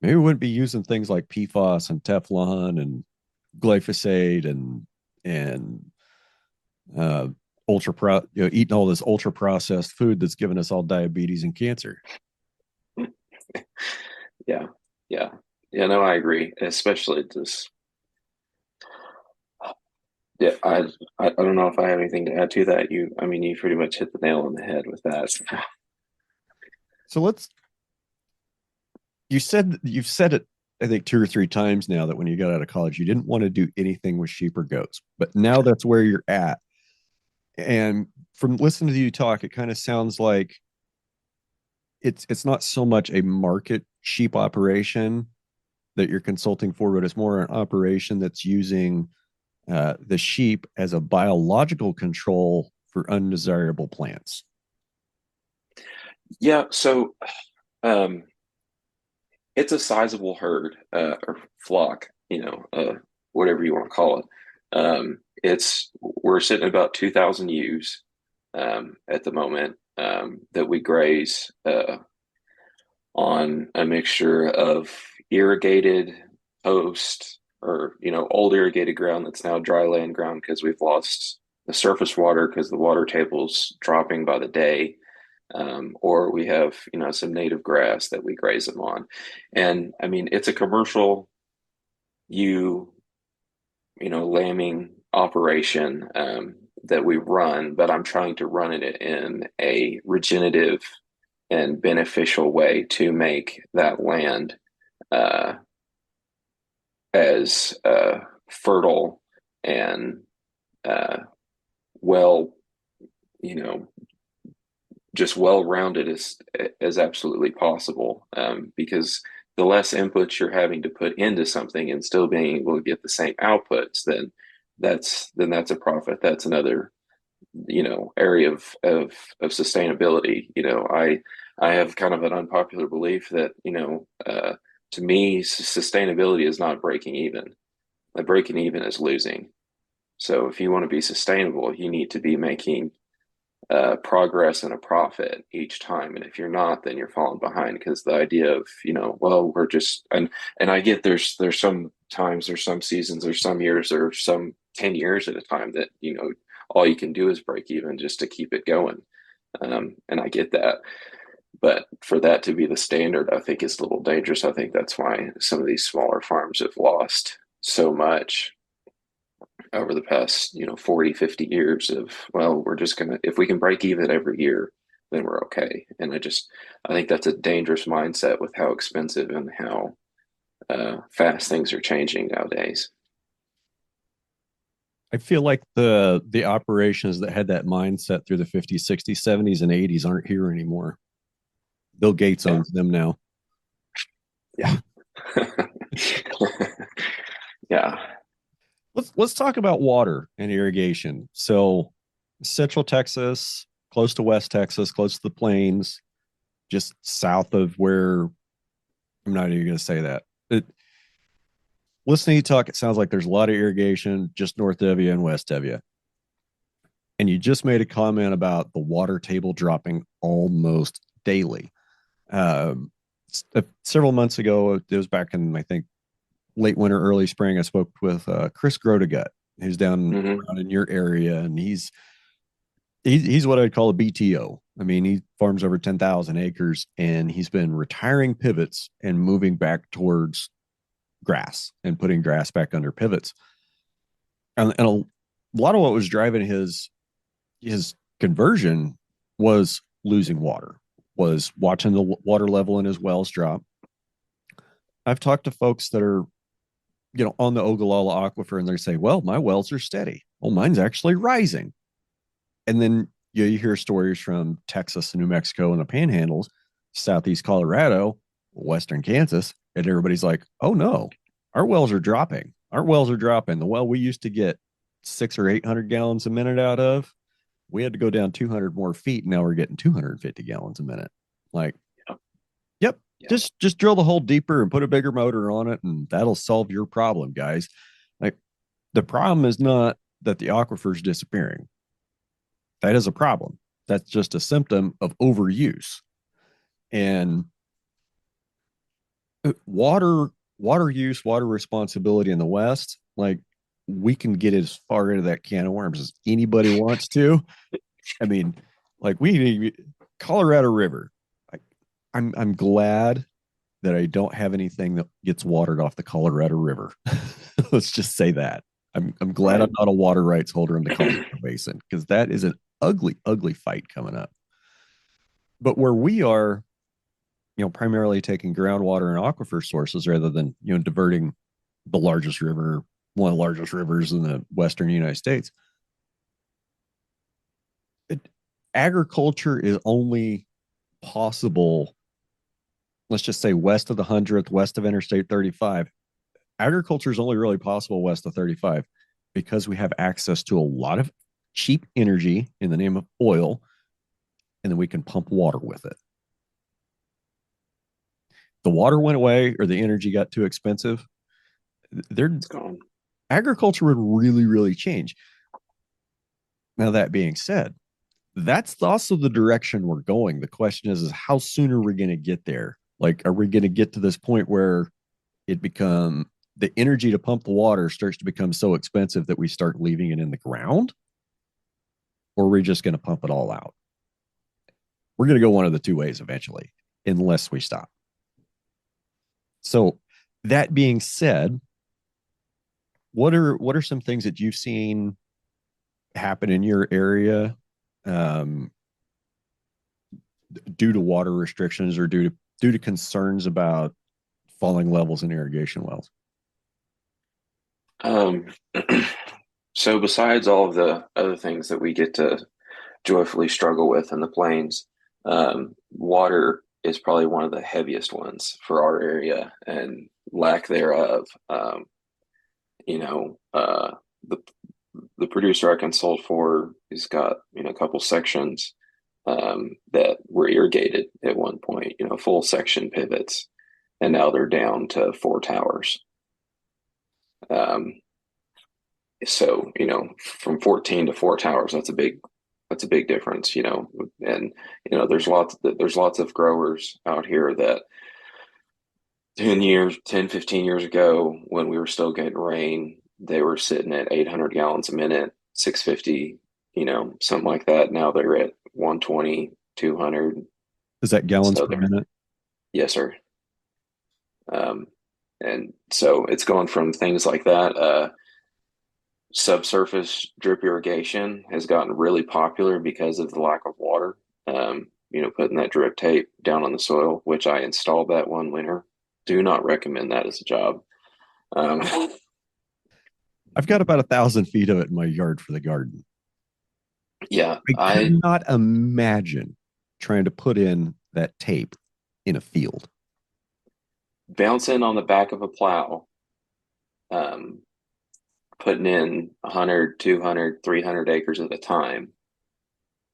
Maybe we wouldn't be using things like PFAS and Teflon and glyphosate and uh, eating all this ultra processed food that's giving us all diabetes and cancer. Yeah, yeah, yeah. No, I agree. Especially just, yeah. I don't know if I have anything to add to that. I mean, you pretty much hit the nail on the head with that. So you've said it, I think, two or three times now, that when you got out of college, you didn't want to do anything with sheep or goats, but now that's where you're at. And from listening to you talk, it kind of sounds like it's not so much a market sheep operation that you're consulting for, but it's more an operation that's using the sheep as a biological control for undesirable plants. Yeah. So, um, it's a sizable herd, or flock, whatever you want to call it. We're sitting at about 2,000 ewes at the moment, that we graze on a mixture of irrigated post, or old irrigated ground that's now dry land ground because we've lost the surface water because the water table's dropping by the day, or we have some native grass that we graze them on. And I mean, it's a commercial ewe, lambing operation, that we run, but I'm trying to run it in a regenerative and beneficial way to make that land uh, as fertile and uh, well, you know, just well rounded as absolutely possible. Because the less inputs you're having to put into something and still being able to get the same outputs, then that's a profit. That's another area of sustainability. I have kind of an unpopular belief that to me, sustainability is not breaking even. Like, breaking even is losing. So if you want to be sustainable, you need to be making progress and a profit each time. And if you're not, then you're falling behind, because the idea of, well, we're just, and I get there's some times, there's some seasons, there's some years, or some 10 years at a time that, all you can do is break even just to keep it going. And I get that. But for that to be the standard, I think is a little dangerous. I think that's why some of these smaller farms have lost so much over the past 40, 50 years of, well, we're just gonna, if we can break even every year, then we're okay. And I think that's a dangerous mindset with how expensive and how fast things are changing nowadays. I feel like the operations that had that mindset through the 50s, 60s, 70s, and 80s aren't here anymore. Bill Gates Yeah, owns them now. yeah. Yeah. Let's talk about water and irrigation. So, Central Texas, close to West Texas, close to the plains, just south of where, I'm not even going to say that. Listening to you talk, it sounds like there's a lot of irrigation just north of you and west of you. And you just made a comment about the water table dropping almost daily. Um, Several months ago, it was back in, I think, late winter, early spring, I spoke with Chris Grotegut, who's down Hmm. around in your area, and he's what I'd call a BTO. I mean, he farms over 10,000 acres, and he's been retiring pivots and moving back towards grass and putting grass back under pivots. And a lot of what was driving his conversion was losing water, was watching the water level in his wells drop. I've talked to folks that are on the Ogallala Aquifer, and they say, well, my wells are steady. Well, mine's actually rising. And then you hear stories from Texas and New Mexico and the panhandles, Southeast Colorado, Western Kansas, and everybody's like, oh no, our wells are dropping. Our wells are dropping. The well we used to get 600 or 800 gallons a minute out of, we had to go down 200 more feet. Now we're getting 250 gallons a minute. Like, Yeah. yep, Yeah. just drill the hole deeper and put a bigger motor on it, and that'll solve your problem, guys. Like, the problem is not that the aquifer is disappearing. That is a problem. That's just a symptom of overuse. And water use, water responsibility in the West, like we can get as far into that can of worms as anybody wants to. I mean, like we Colorado River. I, I'm glad that I don't have anything that gets watered off the Colorado River. Let's just say that. I'm glad I'm Right. not a water rights holder in the Colorado Basin because that is an ugly, ugly fight coming up. But where we are, primarily taking groundwater and aquifer sources rather than, diverting the largest river, one of the largest rivers in the Western United States. It, Agriculture is only possible, let's just say west of the 100th, west of Interstate 35. Agriculture is only really possible west of 35 because we have access to a lot of cheap energy in the name of oil, and then we can pump water with it. The water went away or the energy got too expensive, It's gone. agriculture would really, really change. Now, that being said, that's also the direction we're going. The question is how soon are we going to get there? Like, are we going to get to this point where the energy to pump the water starts to become so expensive that we start leaving it in the ground? Or are we just going to pump it all out? We're going to go one of the two ways eventually, unless we stop. So, that being said, what are some things that you've seen happen in your area, um, due to water restrictions or due to concerns about falling levels in irrigation wells? Um, so besides all of the other things that we get to joyfully struggle with in the plains, water is probably one of the heaviest ones for our area and lack thereof. You know, the the producer I consult for, he's got a couple sections that were irrigated at one point, full section pivots, and now they're down to four towers. Um, so from 14 to four towers, that's a big difference, and there's lots of growers out here that 15 years ago, when we were still getting rain, they were sitting at 800 gallons a minute, 650, something like that. Now they're at 120, 200. Is that gallons So per they're, minute? yes, sir. Um, and so it's going from things like that. Subsurface drip irrigation has gotten really popular because of the lack of water. Putting that drip tape down on the soil, which I installed that one winter. Do not recommend that as a job. Um, I've got about 1,000 feet of it in my yard for the garden. yeah, I I could not imagine trying to put in that tape in a field. bouncing on the back of a plow, um, putting in 100, 200, 300 acres at a time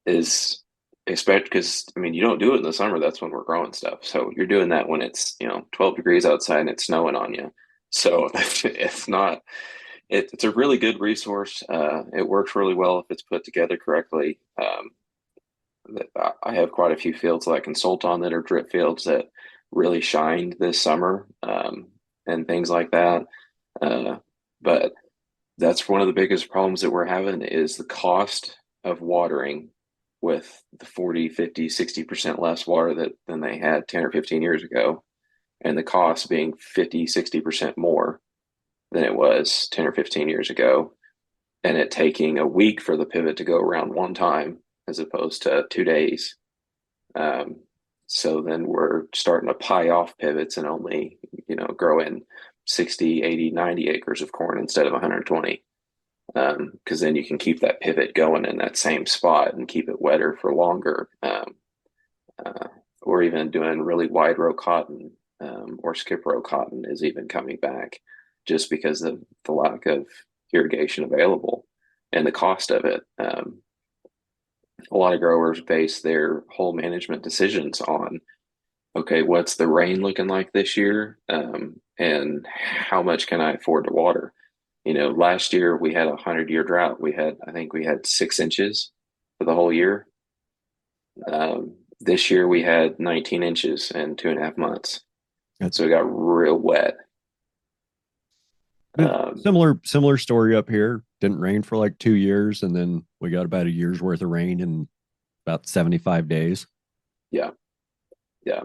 is expect because I mean you don't do it in the summer. That's when we're growing stuff. So you're doing that when it's 12 degrees outside and it's snowing on you. So it's not. It's a really good resource. It works really well if it's put together correctly. I have quite a few fields that I consult on that are drip fields that really shined this summer, and things like that. Uh, but that's one of the biggest problems that we're having is the cost of watering with the 40, 50, 60% less water than they had 10 or 15 years ago, and the cost being 50, 60% more than it was 10 or 15 years ago, and it taking a week for the pivot to go around one time as opposed to 2 days. Um, so then we're starting to pie off pivots and only, grow in 60, 80, 90 acres of corn instead of 120. Because then you can keep that pivot going in that same spot and keep it wetter for longer. Or even doing really wide row cotton, or skip row cotton is even coming back just because of the lack of irrigation available and the cost of it. A lot of growers base their whole management decisions on, okay, what's the rain looking like this year? And how much can I afford to water? Last year we had a 100-year drought. I think we had 6 inches for the whole year. This year we had 19 inches in 2.5 months. That's So it got real wet. Um, similar story up here. Didn't rain for like 2 years, and then we got about a year's worth of rain in about 75 days. yeah, yeah.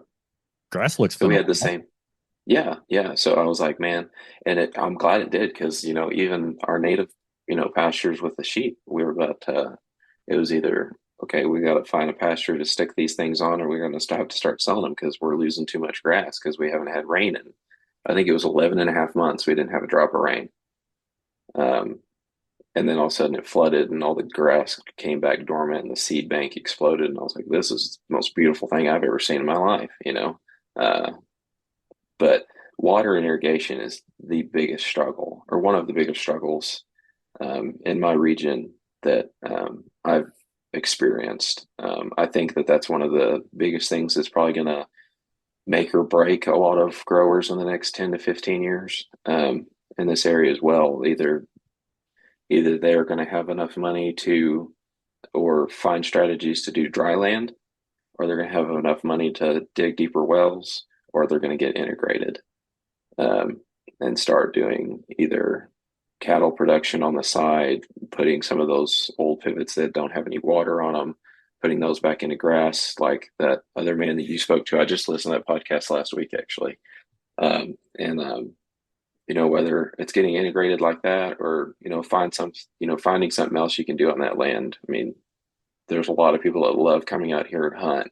Grass looks So we had the phenomenal. same. Yeah, yeah. So I was like, man, and I'm glad it did because, even our native, pastures with the sheep, we were about to, it was either, okay, we got to find a pasture to stick these things on, or we're going to have to start selling them because we're losing too much grass because we haven't had rain in, I think it was 11 and a half months. We didn't have a drop of rain. Um, and then all of a sudden it flooded and all the grass came back dormant and the seed bank exploded. And I was like, this is the most beautiful thing I've ever seen in my life. Uh, but water and irrigation is the biggest struggle, or one of the biggest struggles in my region that I've experienced. I think that that's one of the biggest things that's probably going to make or break a lot of growers in the next 10 to 15 years in this area as well. Either they're going to have enough money to or find strategies to do dry land, or they're going to have enough money to dig deeper wells, or they're going to get integrated um, and start doing either cattle production on the side, putting some of those old pivots that don't have any water on them, putting those back into grass, like that other man that you spoke to. I just listened to that podcast last week, actually. And whether it's getting integrated like that, or finding something else you can do on that land. I mean, there's a lot of people that love coming out here and hunt,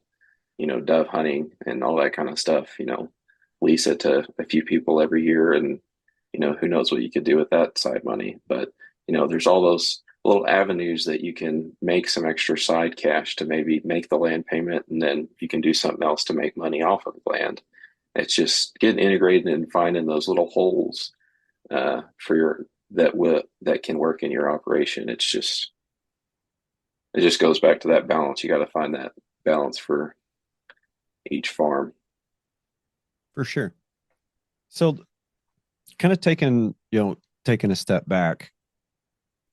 dove hunting and all that kind of stuff. Lease it to a few people every year, and who knows what you could do with that side money. But there's all those little avenues that you can make some extra side cash to maybe make the land payment, and then you can do something else to make money off of the land. It's just getting integrated and finding those little holes for your that can work in your operation. It just goes back to that balance. You got to find that balance for each farm. For sure. So kind of taking a step back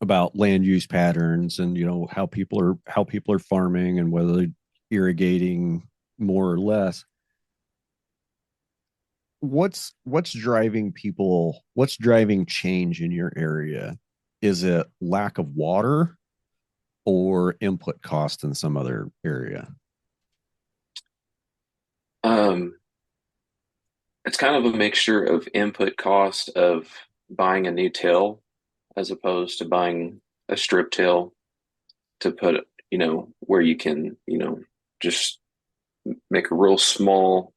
about land use patterns and how people are farming and whether they're irrigating more or less. What's driving change in your area? Is it lack of water or input cost in some other area? Um, it's kind of a mixture of input cost of buying a new till as opposed to buying a strip till to put, where you can, just make a real small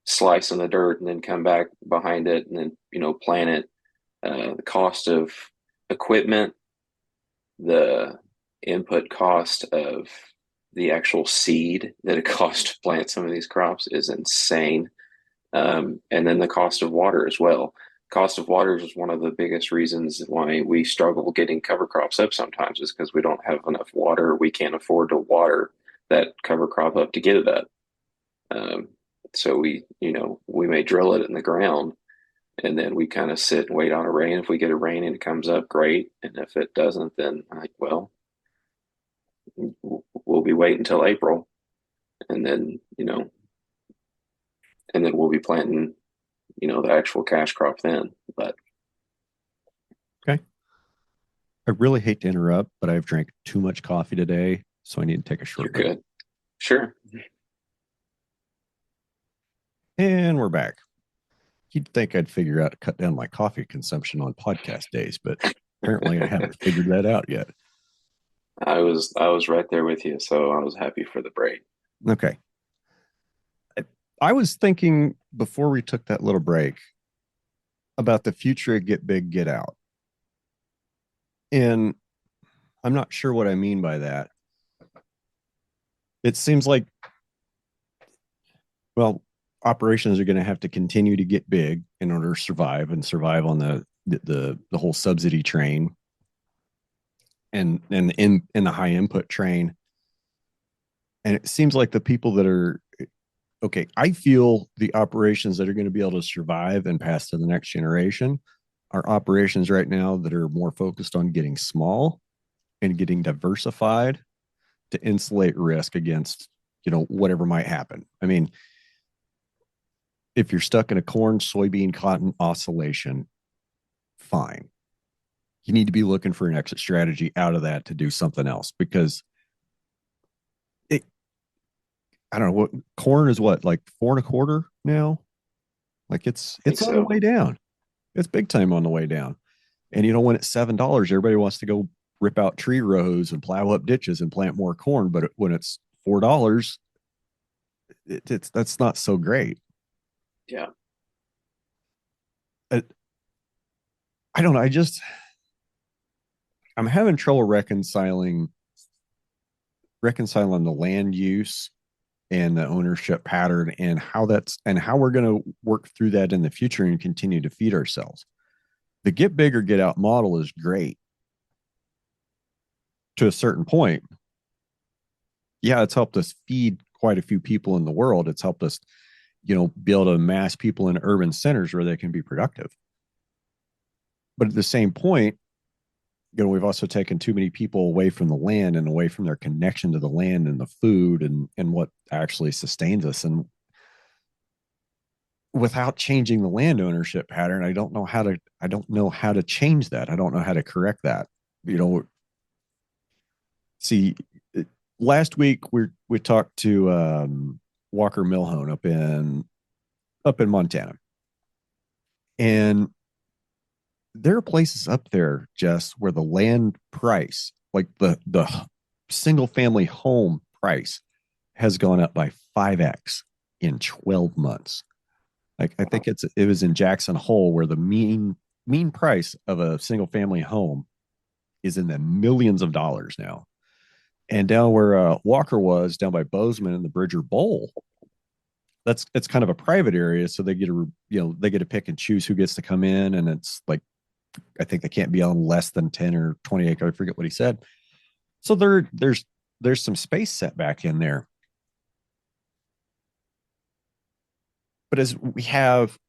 slice in the dirt and then come back behind it and then, plant it. The cost of equipment, the input cost of the actual seed that it costs to plant some of these crops is insane. And then the cost of water as well. Cost of water is one of the biggest reasons why we struggle getting cover crops up sometimes, is because we don't have enough water. We can't afford to water that cover crop up to get it up. Um, so we may drill it in the ground, and then we kind of sit and wait on a rain. If we get a rain and it comes up, great. And if it doesn't, then well, we'll be waiting until April, and then we'll be planting, the actual cash crop then. But Okay. I really hate to interrupt, but I've drank too much coffee today, so I need to take a you're short break. good. Sure. And we're back. You'd think I'd figure out to cut down my coffee consumption on podcast days, but apparently I haven't figured that out yet. I was right there with you, so I was happy for the break. Okay. I was thinking before we took that little break about the future of Get Big, Get Out. And I'm not sure what I mean by that. It seems like, well, operations are going to have to continue to get big in order to survive on the whole subsidy train and in the high input train. And it seems like the people that are okay, I feel the operations that are going to be able to survive and pass to the next generation are operations right now that are more focused on getting small and getting diversified to insulate risk against, whatever might happen. I mean, if you're stuck in a corn, soybean, cotton oscillation, fine. You need to be looking for an exit strategy out of that to do something else, because it, I don't know what corn is, what, like 4.25 now. Like I think it's on the so. way down. It's big time on the way down. And when it's $7, everybody wants to go rip out tree rows and plow up ditches and plant more corn. But when it's $4, it's that's not so great. Yeah. I, I don't know. I'm having trouble reconciling the land use and the ownership pattern, and how we're going to work through that in the future and continue to feed ourselves. The get big or get out model is great to a certain point. Yeah, it's helped us feed quite a few people in the world. It's helped us, be able to mass people in urban centers where they can be productive. But at the same point, we've also taken too many people away from the land and away from their connection to the land and the food and what actually sustains us. And without changing the land ownership pattern, I don't know how to change that. I don't know how to correct that. See, last week we talked to Walker Milhone up in Montana, and there are places up there, Jess, where the land price, like the single family home price, has gone up by 5x in 12 months. Like, I think it was in Jackson Hole, where the mean price of a single family home is in the millions of dollars now. And down where Walker was, down by Bozeman in the Bridger Bowl, it's kind of a private area, so they get to pick and choose who gets to come in, and it's like, I think they can't be on less than 10 or 20 acres. I forget what he said. So there's some space setback in there. But as we have,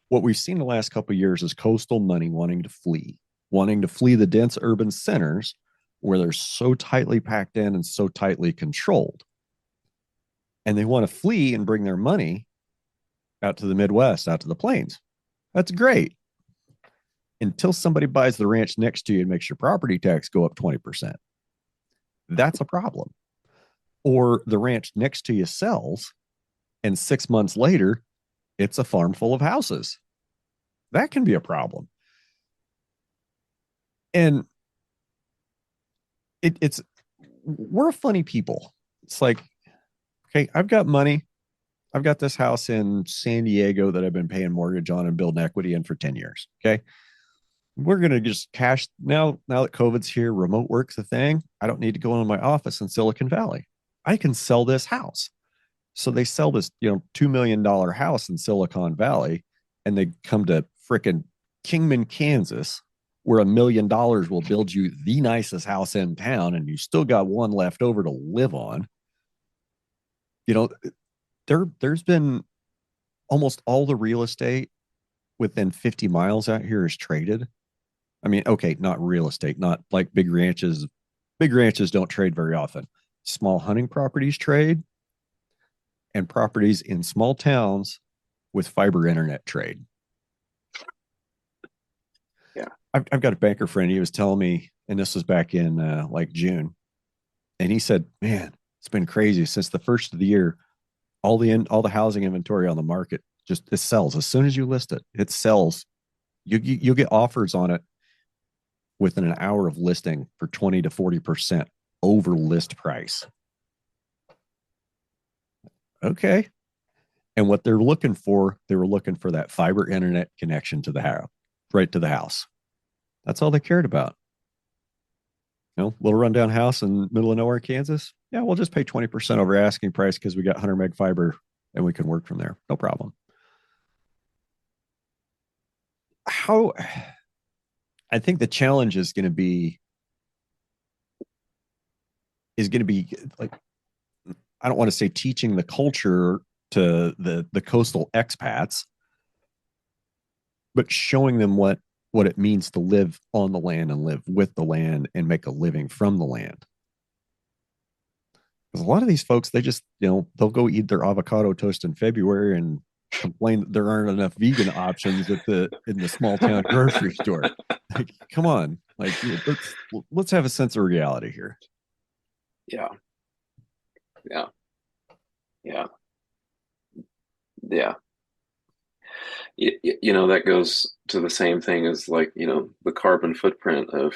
what we've seen the last couple of years is coastal money wanting to flee the dense urban centers where they're so tightly packed in and so tightly controlled. And they want to flee and bring their money out to the Midwest, out to the plains. That's great. Until somebody buys the ranch next to you and makes your property tax go up 20%. That's a problem. Or the ranch next to you sells, and 6 months later, it's a farm full of houses. That can be a problem. And it's we're funny people. It's like, okay, I've got money. I've got this house in San Diego that I've been paying mortgage on and building equity in for 10 years. Okay. We're going to just cash now that COVID's here, remote work's a thing. I don't need to go into my office in Silicon Valley. I can sell this house. So they sell this, $2 million house in Silicon Valley, and they come to frickin' Kingman, Kansas, where $1 million will build you the nicest house in town, and you still got one left over to live on. There's been almost all the real estate within 50 miles out here is traded. I mean, okay, not real estate, not like big ranches. Big ranches don't trade very often. Small hunting properties trade, and properties in small towns with fiber internet trade. Yeah. I've got a banker friend. He was telling me, and this was back in like June, and he said, "Man, it's been crazy since the first of the year. All the housing inventory on the market just it sells as soon as you list it. It sells. You'll get offers on it within an hour of listing for 20 to 40% over list price." Okay. And what they were looking for that fiber internet connection to the house, right to the house. That's all they cared about. Little rundown house in middle of nowhere, Kansas. Yeah, we'll just pay 20% over asking price because we got 100 meg fiber and we can work from there. No problem. How I think the challenge is going to be like, I don't want to say teaching the culture to the coastal expats, but showing them what it means to live on the land and live with the land and make a living from the land. 'Cause a lot of these folks, they just, they'll go eat their avocado toast in February and complain that there aren't enough vegan options in the small town grocery store. Like, come on, like let's have a sense of reality here. Yeah, yeah, yeah, yeah. That goes to the same thing as like, the carbon footprint of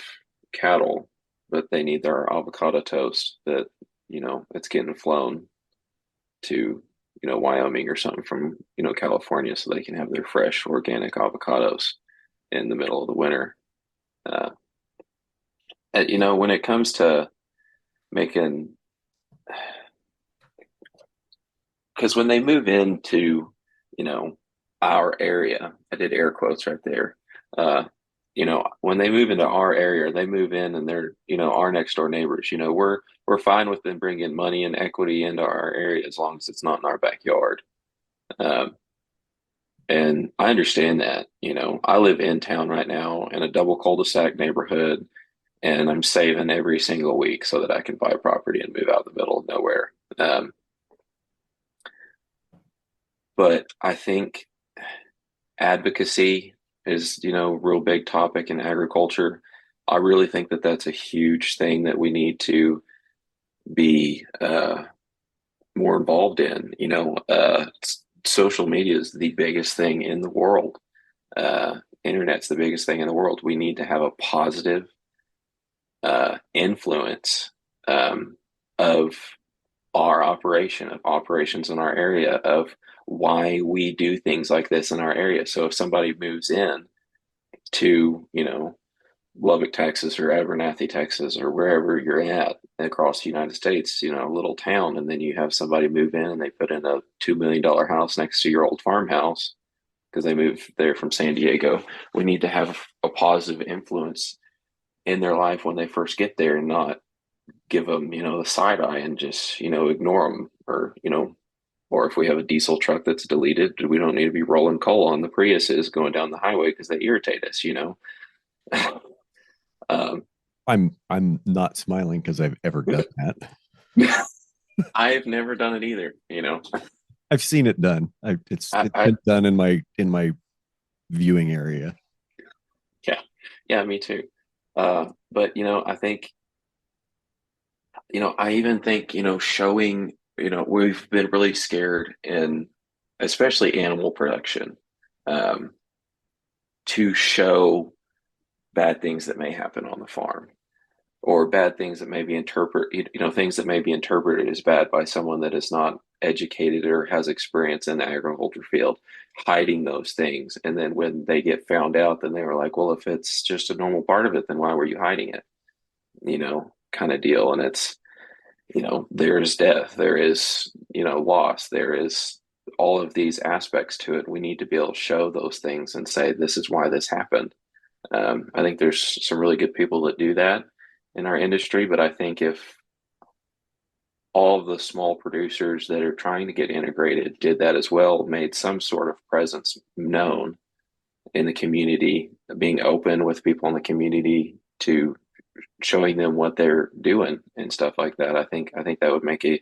cattle, but they need their avocado toast that, it's getting flown to, Wyoming or something from, California so they can have their fresh organic avocados in the middle of the winter. Uh, when it comes to making, because when they move into, you know, our area, I did air quotes right there. When they move into our area, they move in and they're, our next door neighbors. We're fine with them bringing money and equity into our area as long as it's not in our backyard. Um, and I understand that. I live in town right now in a double cul-de-sac neighborhood, and I'm saving every single week so that I can buy property and move out in the middle of nowhere. But I think advocacy is, a real big topic in agriculture. I really think that that's a huge thing that we need to be more involved in. Social media is the biggest thing in the world. Internet's the biggest thing in the world. We need to have a positive influence of our of operations in our area, of why we do things like this in our area. So if somebody moves in to, Lubbock, Texas, or Abernathy, Texas, or wherever you're at across the United States, a little town, and then you have somebody move in and they put in a $2 million house next to your old farmhouse because they moved there from San Diego. We need to have a positive influence in their life when they first get there, and not give them, the side eye and just, ignore them, or if we have a diesel truck that's deleted, we don't need to be rolling coal on the Priuses going down the highway because they irritate us. um, I'm not smiling because I've ever done that. I've never done it either. I've seen it done. It's I been done in my viewing area. Yeah, yeah, me too. But I think, I even think, showing, we've been really scared in, especially animal production, um, to show bad things that may happen on the farm, or bad things that may be things that may be interpreted as bad by someone that is not educated or has experience in the agriculture field, hiding those things. And then when they get found out, then they were like, well, if it's just a normal part of it, then why were you hiding it? Kind of deal. And it's, there is death, there is, loss, there is all of these aspects to it. We need to be able to show those things and say, this is why this happened. I think there's some really good people that do that in our industry, but I think if all of the small producers that are trying to get integrated did that as well, made some sort of presence known in the community, being open with people in the community to showing them what they're doing and stuff like that, I think that would make a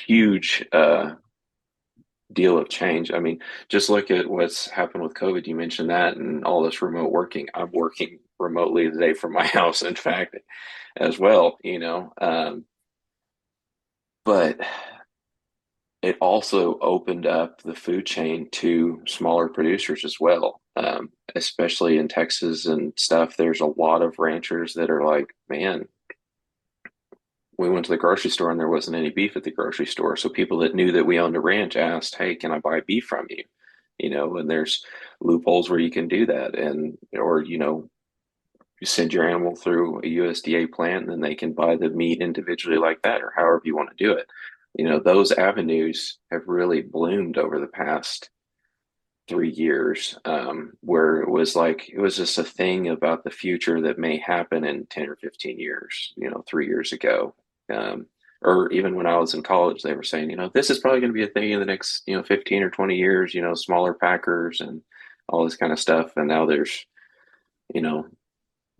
huge deal of change. I mean, just look at what's happened with COVID. You mentioned that, and all this remote working. I'm working remotely today from my house, in fact, as well. But it also opened up the food chain to smaller producers as well, especially in Texas and stuff. There's a lot of ranchers that are like, man, we went to the grocery store and there wasn't any beef at the grocery store. So people that knew that we owned a ranch asked, hey, can I buy beef from you? And there's loopholes where you can do that. And, or, you send your animal through a USDA plant and then they can buy the meat individually like that, or however you want to do it. Those avenues have really bloomed over the past 3 years, where it was just a thing about the future that may happen in 10 or 15 years, 3 years ago. Um, or even when I was in college, they were saying, this is probably going to be a thing in the next, 15 or 20 years, smaller packers and all this kind of stuff. And now you know,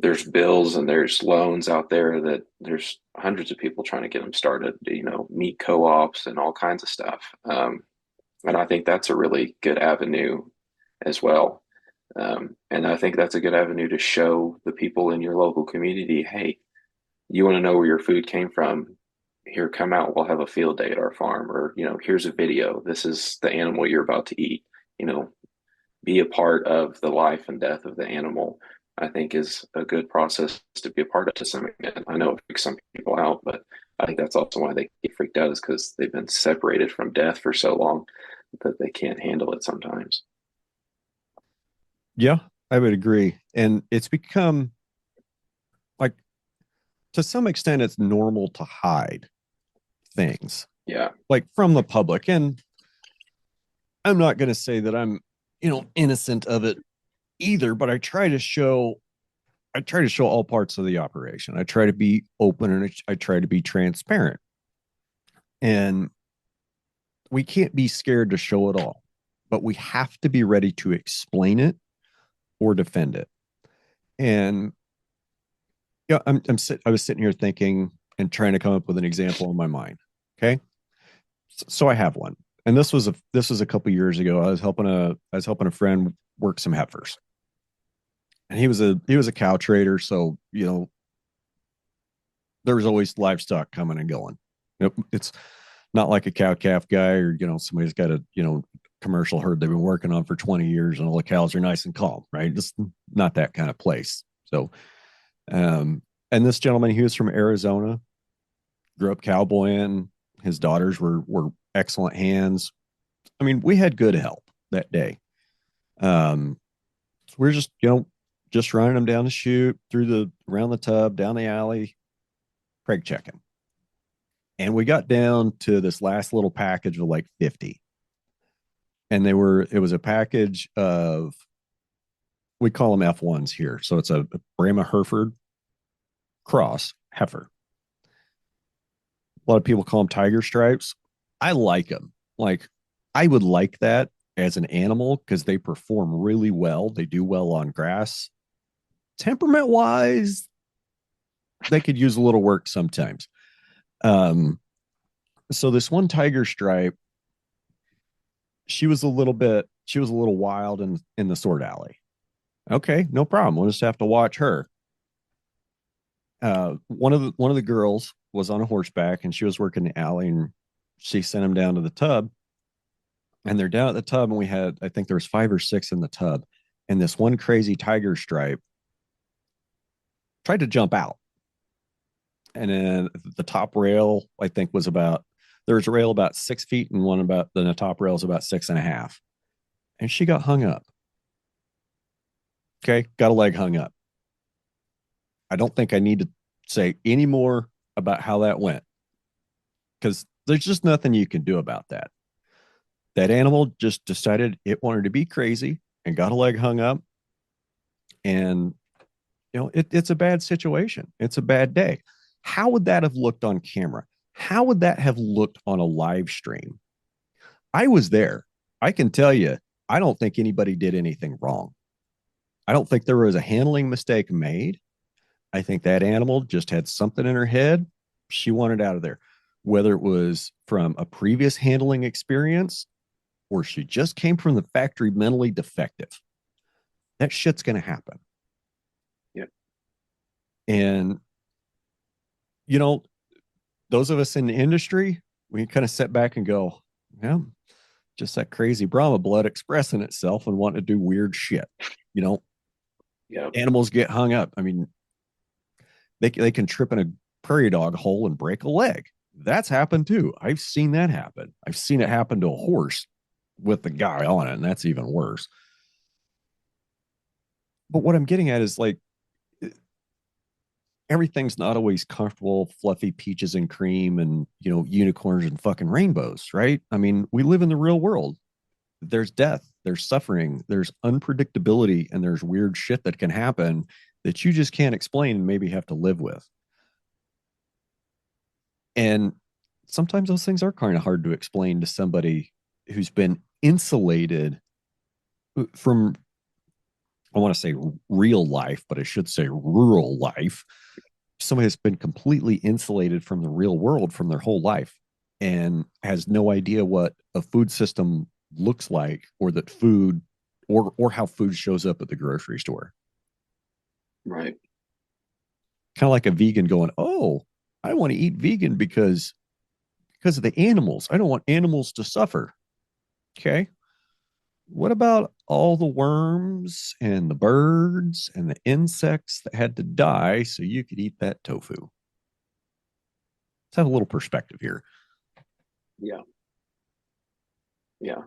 there's bills and there's loans out there that there's hundreds of people trying to get them started, meat co-ops and all kinds of stuff. And I think that's a really good avenue as well. And I think that's a good avenue to show the people in your local community, hey, you want to know where your food came from? Here, come out. We'll have a field day at our farm, or, here's a video. This is the animal you're about to eat. You know, be a part of the life and death of the animal. I think is a good process to be a part of to some extent. I know it freaks some people out, but I think that's also why they get freaked out is because they've been separated from death for so long that they can't handle it sometimes. Yeah, I would agree. And it's become like, to some extent, it's normal to hide things Yeah. like from the public. And I'm not going to say that I'm, innocent of it either, but I try to show all parts of the operation. I try to be open and I try to be transparent. And we can't be scared to show it all, but we have to be ready to explain it or defend it. And yeah, I was sitting here thinking and trying to come up with an example in my mind. Okay. So I have one. And this was a couple years ago. I was helping a friend work some heifers. And he was a cow trader, so there was always livestock coming and going. It's not like a cow calf guy, or somebody's got a commercial herd they've been working on for 20 years and all the cows are nice and calm, right? It's not that kind of place. So and this gentleman, he was from Arizona, grew up cowboying. His daughters were excellent hands. I mean, we had good help that day. So we're just running them down the chute, around the tub, down the alley, preg checking. And we got down to this last little package of like 50. And it was a package of, we call them F1s here. So it's a Brahma Hereford cross heifer. A lot of people call them tiger stripes. I like them. Like, I would like that as an animal because they perform really well. They do well on grass. Temperament wise, they could use a little work sometimes. So this one tiger stripe, she was a little wild in the sword alley. Okay, no problem. We'll just have to watch her. One of the girls was on a horseback and she was working the alley, and she sent him down to the tub. And they're down at the tub, and I think there was 5 or 6 in the tub. And this one crazy tiger stripe tried to jump out. And then the top rail, I think, there was a rail about 6 feet, and the top rail is about 6.5. And she got hung up. Okay. Got a leg hung up. I don't think I need to say any more about how that went, because there's just nothing you can do about that. That animal just decided it wanted to be crazy and got a leg hung up. And, it's a bad situation. It's a bad day. How would that have looked on camera? How would that have looked on a live stream? I was there. I can tell you, I don't think anybody did anything wrong. I don't think there was a handling mistake made. I think that animal just had something in her head. She wanted out of there, whether it was from a previous handling experience or she just came from the factory mentally defective. That shit's going to happen. Yep. And, those of us in the industry, we kind of sit back and go, yeah, just that crazy Brahma blood expressing itself and wanting to do weird shit. Yep. Animals get hung up. I mean, they can trip in a prairie dog hole and break a leg. That's happened too. I've seen that happen. I've seen it happen to a horse with the guy on it, and that's even worse. But what I'm getting at is, like, everything's not always comfortable, fluffy peaches and cream and, unicorns and fucking rainbows, right? I mean, we live in the real world. There's death, there's suffering, there's unpredictability, and there's weird shit that can happen that you just can't explain and maybe have to live with. And sometimes those things are kind of hard to explain to somebody who's been insulated from I want to say real life, but I should say rural life. Somebody has been completely insulated from the real world from their whole life and has no idea what a food system looks like, or that food, or how food shows up at the grocery store. Right. Kind of like a vegan going, "Oh, I want to eat vegan because of the animals. I don't want animals to suffer." Okay. What about all the worms and the birds and the insects that had to die so you could eat that tofu? Let's have a little perspective here. Yeah. Yeah.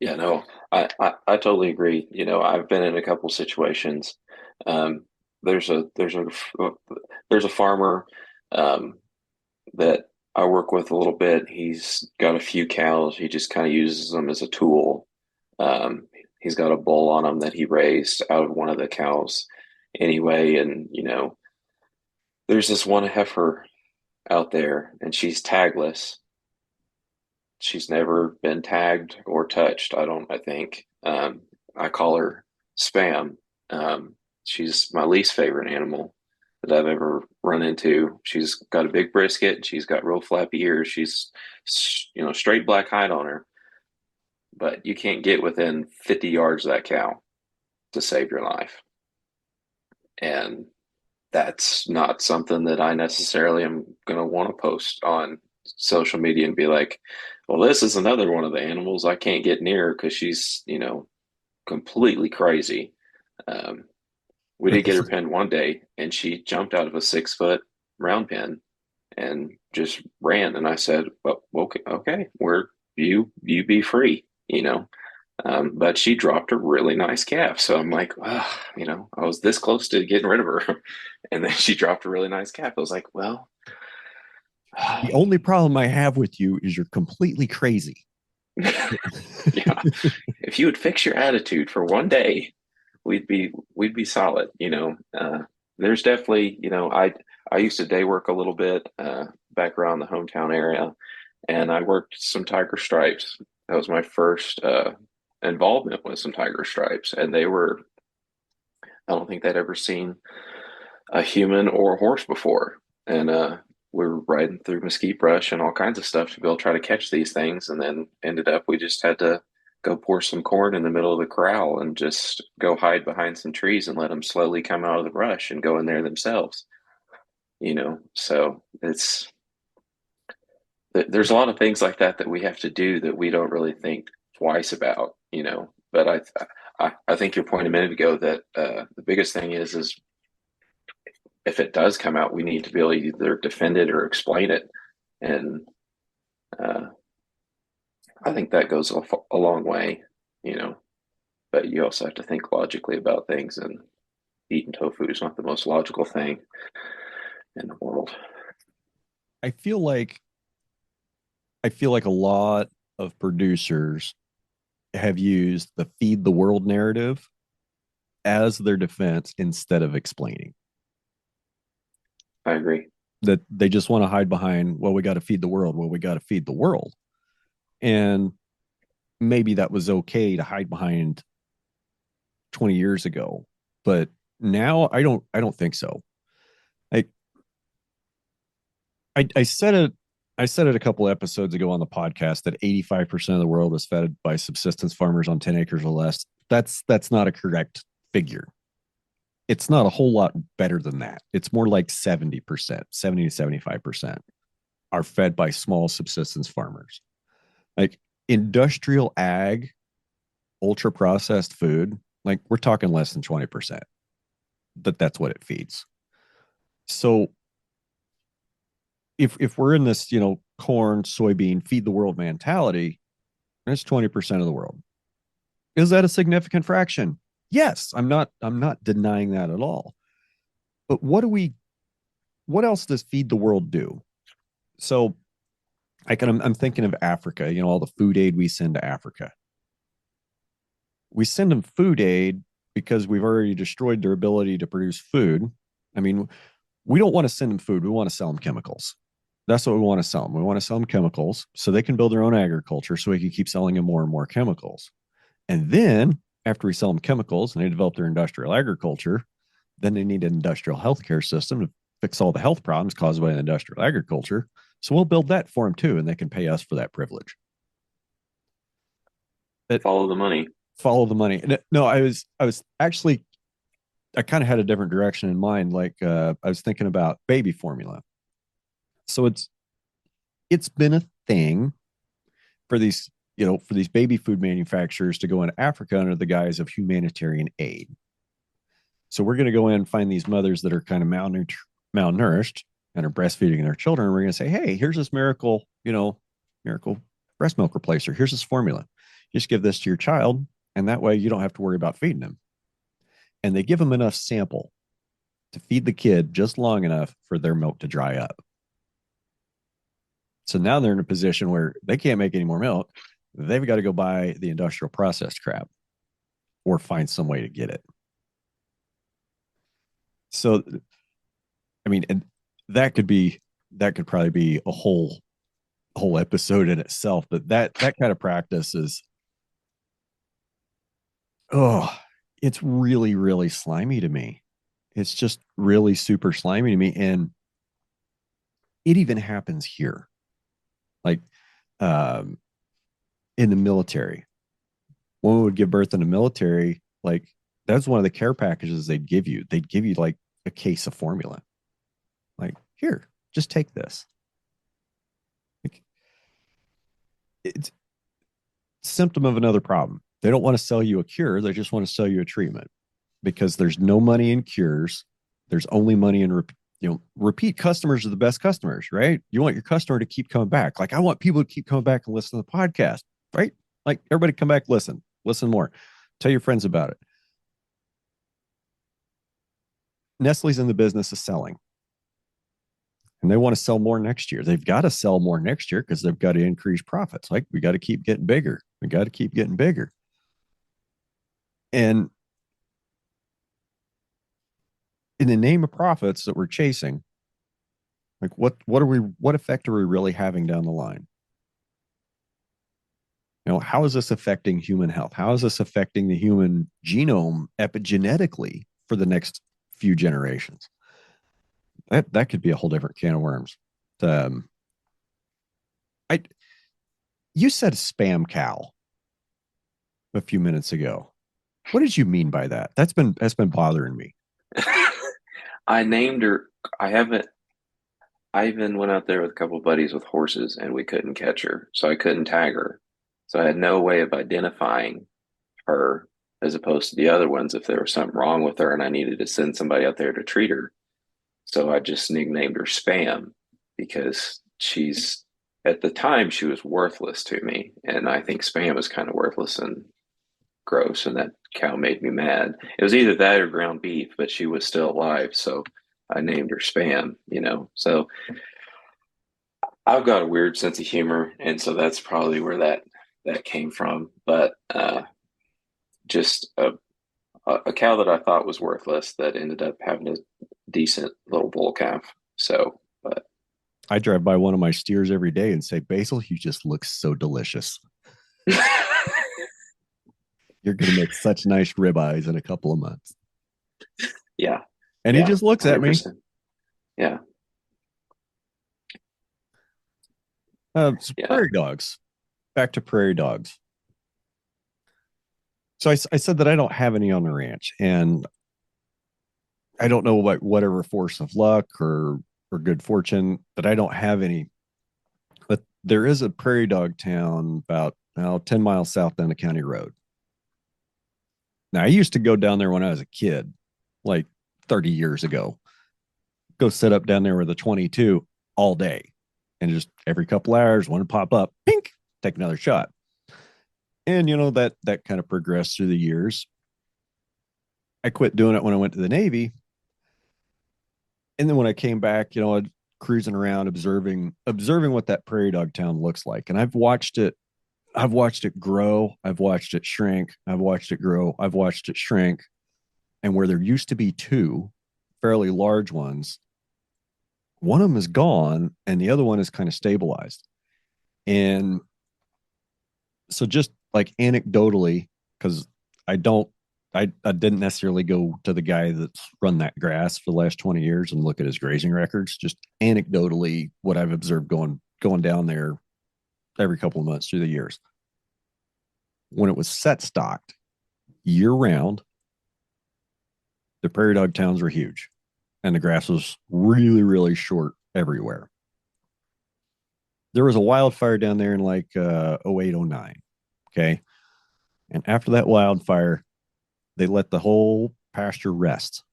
Yeah. No, I totally agree. I've been in a couple situations. Um, there's a farmer um, that I work with a little bit. He's got a few cows. He just kind of uses them as a tool. He's got a bull on him that he raised out of one of the cows anyway. And, there's this one heifer out there and she's tagless. She's never been tagged or touched, I think. I call her Spam. She's my least favorite animal that I've ever run into. She's got a big brisket. She's got real flappy ears. She's, straight black hide on her, but you can't get within 50 yards of that cow to save your life. And that's not something that I necessarily am going to want to post on social media and be like, well, this is another one of the animals I can't get near because she's, completely crazy. Um, we But did get this her is pinned one day and she jumped out of a 6 foot round pen and just ran. And I said, well, okay, you be free, but she dropped a really nice calf. So I'm like, oh, I was this close to getting rid of her. And then she dropped a really nice calf. I was like, well, the only problem I have with you is you're completely crazy. yeah, if you would fix your attitude for one day, we'd be solid. There's definitely, I used to day work a little bit back around the hometown area, and I worked some tiger stripes. That was my first involvement with some tiger stripes, and I don't think they'd ever seen a human or a horse before. And we were riding through mesquite brush and all kinds of stuff to be able to try to catch these things. And then ended up, we just had to go pour some corn in the middle of the corral and just go hide behind some trees and let them slowly come out of the brush and go in there themselves. So there's a lot of things like that we have to do that we don't really think twice about. But I think your point a minute ago that the biggest thing is if it does come out, we need to be able to either defend it or explain it. And uh, I think that goes a long way, you know. But you also have to think logically about things, and eating tofu is not the most logical thing in the world. I feel like a lot of producers have used the feed the world narrative as their defense instead of explaining. I agree. That they just want to hide behind, well, we got to feed the world. Well, we got to feed the world. And maybe that was okay to hide behind 20 years ago, but now I don't think so. I I said it a couple episodes ago on the podcast that 85% of the world is fed by subsistence farmers on 10 acres or less. That's not a correct figure. It's not a whole lot better than that. It's more like 70%, 70 to 75% are fed by small subsistence farmers. Like industrial ag, ultra processed food, like we're talking less than 20%. That's what it feeds. So if we're in this, corn, soybean, feed the world mentality, that's 20% of the world. Is that a significant fraction? Yes, I'm not denying that at all. But what else does feed the world do? So I'm thinking of Africa, all the food aid we send to Africa. We send them food aid because we've already destroyed their ability to produce food. I mean, we don't want to send them food. We want to sell them chemicals. That's what we want to sell them. We want to sell them chemicals so they can build their own agriculture so we can keep selling them more and more chemicals. And then after we sell them chemicals and they develop their industrial agriculture, then they need an industrial healthcare system to fix all the health problems caused by industrial agriculture. So we'll build that for them too, and they can pay us for that privilege. But Follow the money. follow the money. No, I was actually, I kind of had a different direction in mind. Like I was thinking about baby formula. So it's been a thing for these, for these baby food manufacturers to go into Africa under the guise of humanitarian aid. So we're going to go in and find these mothers that are kind of malnourished and are breastfeeding their children. And we're going to say, hey, here's this miracle, miracle breast milk replacer. Here's this formula. Just give this to your child, and that way you don't have to worry about feeding them. And they give them enough sample to feed the kid just long enough for their milk to dry up. So now they're in a position where they can't make any more milk. They've got to go buy the industrial processed crap or find some way to get it. So, I mean, and that could probably be a whole episode in itself, but that kind of practice is, it's really, really slimy to me. It's just really super slimy to me. And it even happens here. Like, in the military, women would give birth in the military, like, that's one of the care packages they'd give you. They'd give you like a case of formula. Like, here, just take this. Like, it's a symptom of another problem. They don't want to sell you a cure. They just want to sell you a treatment, because there's no money in cures. There's only money in, repeat customers are the best customers, right? You want your customer to keep coming back. Like, I want people to keep coming back and listen to the podcast, right? Like, everybody come back, listen more, tell your friends about it. Nestle's in the business of selling, and they want to sell more next year. They've got to sell more next year because they've got to increase profits. Like, we got to keep getting bigger. We got to keep getting bigger. And in the name of profits that we're chasing, like, what effect are we really having down the line? How is this affecting human health? How is this affecting the human genome epigenetically for the next few generations? That could be a whole different can of worms. You said spam cow a few minutes ago. What did you mean by that? That's been bothering me. I named her. I even went out there with a couple of buddies with horses, and we couldn't catch her, so I couldn't tag her. So I had no way of identifying her, as opposed to the other ones if there was something wrong with her and I needed to send somebody out there to treat her. So I just nicknamed her Spam, because at the time she was worthless to me, and I think Spam was kind of worthless and gross, and that cow made me mad. It was either that or ground beef, but she was still alive, so I named her Spam, So I've got a weird sense of humor, and so that's probably where that came from. But just a cow that I thought was worthless that ended up having a decent little bull calf. So, but I drive by one of my steers every day and say, Basil, you just look so delicious. You're going to make such nice ribeyes in a couple of months. Yeah. And he just looks 100%. At me. Yeah. Prairie dogs. Back to prairie dogs. So I said that I don't have any on the ranch, and I don't know whatever force of luck or good fortune that I don't have any. But there is a prairie dog town about 10 miles south down the county road. Now, I used to go down there when I was a kid, like 30 years ago. Go sit up down there with a 22 all day, and just every couple hours, one would pop up, pink, take another shot. And, that kind of progressed through the years. I quit doing it when I went to the Navy. And then when I came back, I'd cruising around, observing what that prairie dog town looks like. And I've watched it grow. I've watched it shrink. I've watched it grow. I've watched it shrink. And where there used to be two fairly large ones, one of them is gone and the other one is kind of stabilized. And so just like anecdotally, because I don't I didn't necessarily go to the guy that's run that grass for the last 20 years and look at his grazing records. Just anecdotally, what I've observed going down there every couple of months through the years. When it was set stocked year round, the prairie dog towns were huge and the grass was really, really short everywhere. There was a wildfire down there in like 08, 09. Okay. And after that wildfire, they let the whole pasture rest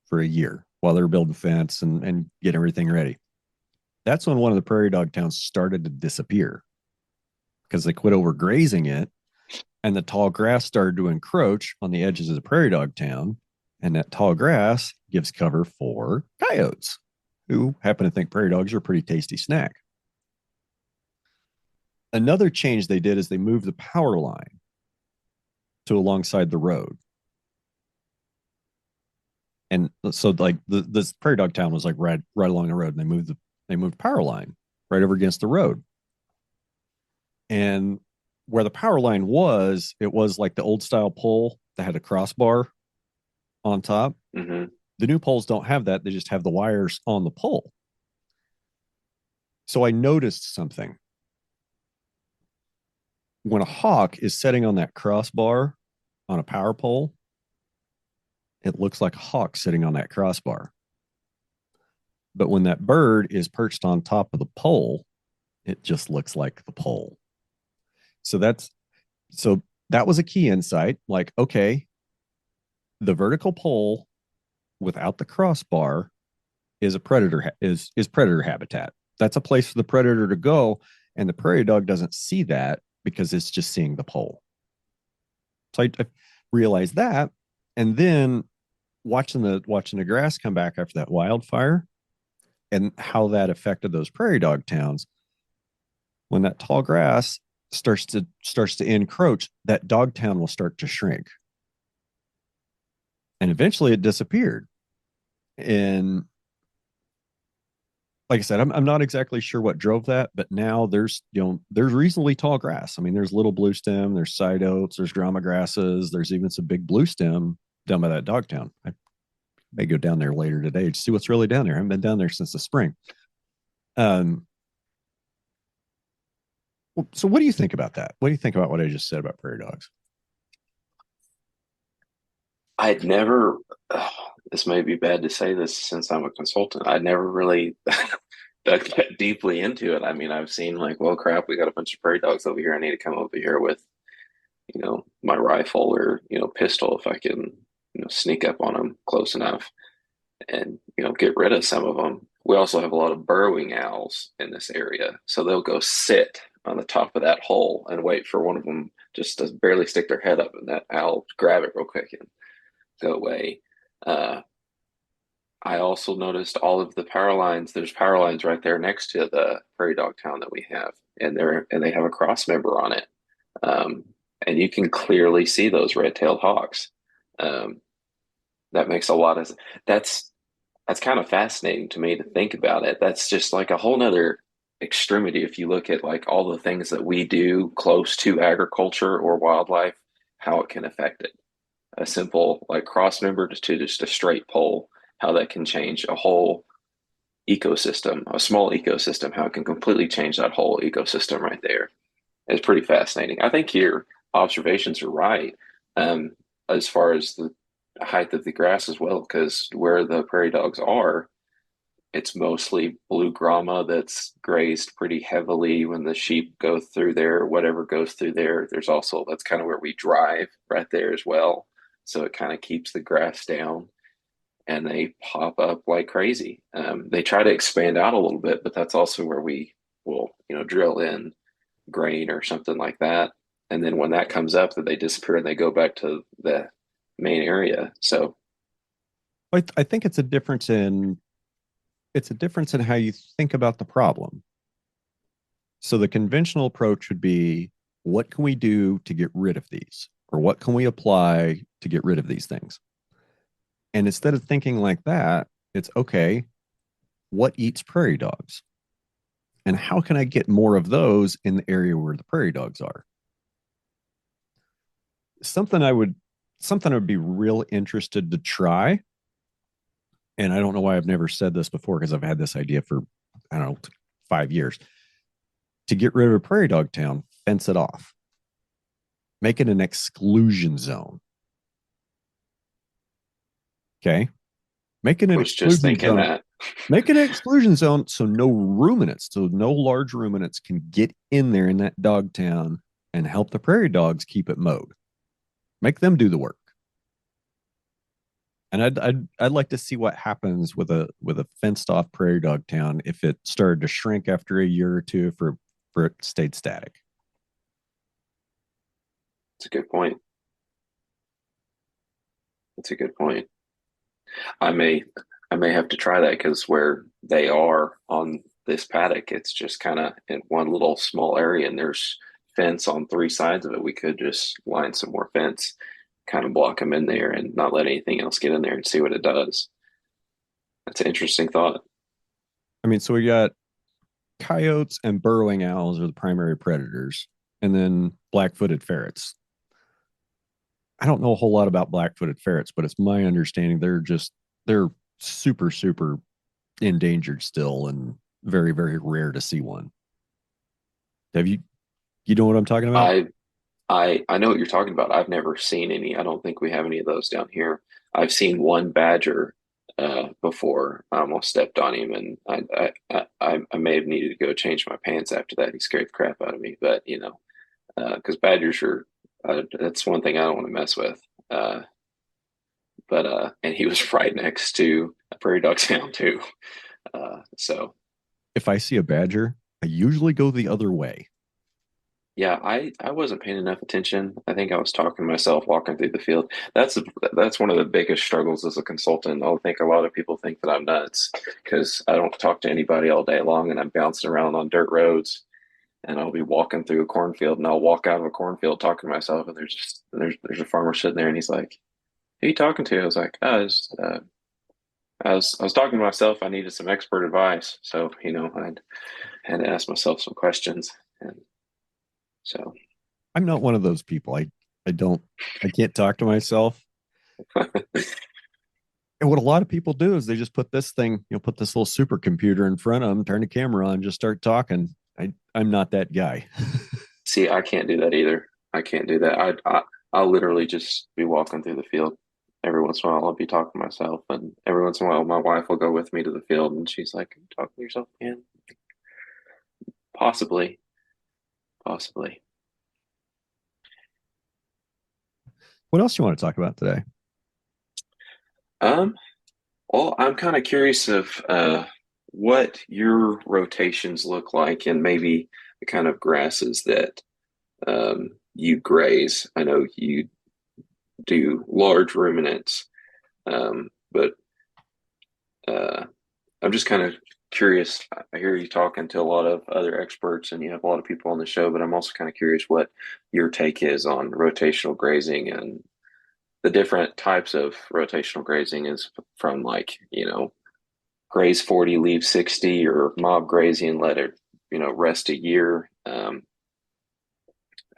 for a year while they were building fence and getting everything ready. That's when one of the prairie dog towns started to disappear because they quit overgrazing it and the tall grass started to encroach on the edges of the prairie dog town. And that tall grass gives cover for coyotes who happen to think prairie dogs are a pretty tasty snack. Another change they did is they moved the power line to alongside the road. And so like this prairie dog town was like right along the road, and they moved power line right over against the road. And where the power line was, it was like the old style pole that had a crossbar on top. Mm-hmm. The new poles don't have that. They just have the wires on the pole. So I noticed something. When a hawk is sitting on that crossbar on a power pole, it looks like a hawk sitting on that crossbar. But when that bird is perched on top of the pole, it just looks like the pole. So that was a key insight. Like, okay, the vertical pole without the crossbar is a predator is predator habitat. That's a place for the predator to go, and the prairie dog doesn't see that because it's just seeing the pole. So I realized that, and then watching the grass come back after that wildfire and how that affected those prairie dog towns. When that tall grass starts to encroach, that dog town will start to shrink. And eventually it disappeared. And like I said, I'm not exactly sure what drove that, but now there's reasonably tall grass. I mean, there's little blue stem, there's side oats, there's drama grasses, there's even some big blue stem down by that dog town. I may go down there later today to see what's really down there. I haven't been down there since the spring. So what do you think about that? What do you think about what I just said about prairie dogs? I'd never, this may be bad to say this since I'm a consultant, I'd never really dug that deeply into it. I mean, I've seen like, well, crap, we got a bunch of prairie dogs over here. I need to come over here with, my rifle or, pistol if I can, sneak up on them close enough and, get rid of some of them. We also have a lot of burrowing owls in this area. So they'll go sit on the top of that hole and wait for one of them just to barely stick their head up and that owl grab it real quick and go away. I also noticed all of the power lines. There's power lines right there next to the prairie dog town that we have, and they have a cross member on it, and you can clearly see those red-tailed hawks. That makes a lot of that's kind of fascinating to me to think about it. That's just like a whole nother extremity if you look at like all the things that we do close to agriculture or wildlife, how it can affect it. A simple like cross member to just a straight pole, how that can change a whole ecosystem, a small ecosystem, how it can completely change that whole ecosystem right there. It's pretty fascinating. I think your observations are right, as far as the height of the grass as well, because where the prairie dogs are, it's mostly blue grama that's grazed pretty heavily when the sheep go through there, whatever goes through there. There's also, that's kind of where we drive right there as well. So it kind of keeps the grass down and they pop up like crazy. They try to expand out a little bit, but that's also where we will, drill in grain or something like that. And then when that comes up, that they disappear and they go back to the main area. So I think it's a difference in how you think about the problem. So the conventional approach would be, what can we do to get rid of these? Or what can we apply to get rid of these things? And instead of thinking like that, it's okay, what eats prairie dogs? And how can I get more of those in the area where the prairie dogs are? Something I would something I'd be real interested to try. And I don't know why I've never said this before because I've had this idea for, I don't know, 5 years. To get rid of a prairie dog town, fence it off, make it an exclusion zone. Okay. Make it an Was just exclusion thinking zone. that. Make it an exclusion zone so no ruminants, so no large ruminants can get in there in that dog town and help the prairie dogs keep it mowed. Make them do the work. And I'd like to see what happens with a fenced off prairie dog town if it started to shrink after a year or two for it stayed static. It's a good point. That's a good point. I may I may have to try that because where they are on this paddock, it's just kind of in one little small area, and there's fence on three sides of it. We could just line some more fence, kind of block them in there, and not let anything else get in there and see what it does. That's an interesting thought. I mean, so we got coyotes and burrowing owls are the primary predators, and then black-footed ferrets. I don't know a whole lot about black-footed ferrets, but it's my understanding they're super super endangered still and very very rare to see one. Have you know what I'm talking about? I I know what you're talking about. I've never seen any. I don't think we have any of those down here. I've seen one badger before. I almost stepped on him, and I may have needed to go change my pants after that. He scared the crap out of me. But because badgers are that's one thing I don't want to mess with. But and he was right next to a prairie dog sound too. So If I see a badger, I usually go the other way. yeah, I wasn't paying enough attention. I think I was talking to myself walking through the field. That's one of the biggest struggles as a consultant. I think a lot of people think that I'm nuts because I don't talk to anybody all day long, and I'm bouncing around on dirt roads, and I'll be walking through a cornfield, and I'll walk out of a cornfield talking to myself, and there's a farmer sitting there, and he's like, "Who are you talking to?" I was like, I was talking to myself. I needed some expert advice, so I had to ask myself some questions, and so. I'm not one of those people. I don't I can't talk to myself. And what a lot of people do is they just put this thing, put this little supercomputer in front of them, turn the camera on, just start talking. I'm not that guy. See, I can't do that either. I can't do that. I'll literally just be walking through the field. Every once in a while, I'll be talking to myself, and every once in a while, my wife will go with me to the field, and she's like, "Are you talking to yourself again?" Possibly, possibly. What else you want to talk about today? Um, well, I'm kind of curious of what your rotations look like, and maybe the kind of grasses that you graze. I know you do large ruminants, but uh, I'm just kind of curious. I hear you talking to a lot of other experts and you have a lot of people on the show, but I'm also kind of curious what your take is on rotational grazing and the different types of rotational grazing is from like, graze 40, leave 60 or mob grazing and let it, rest a year.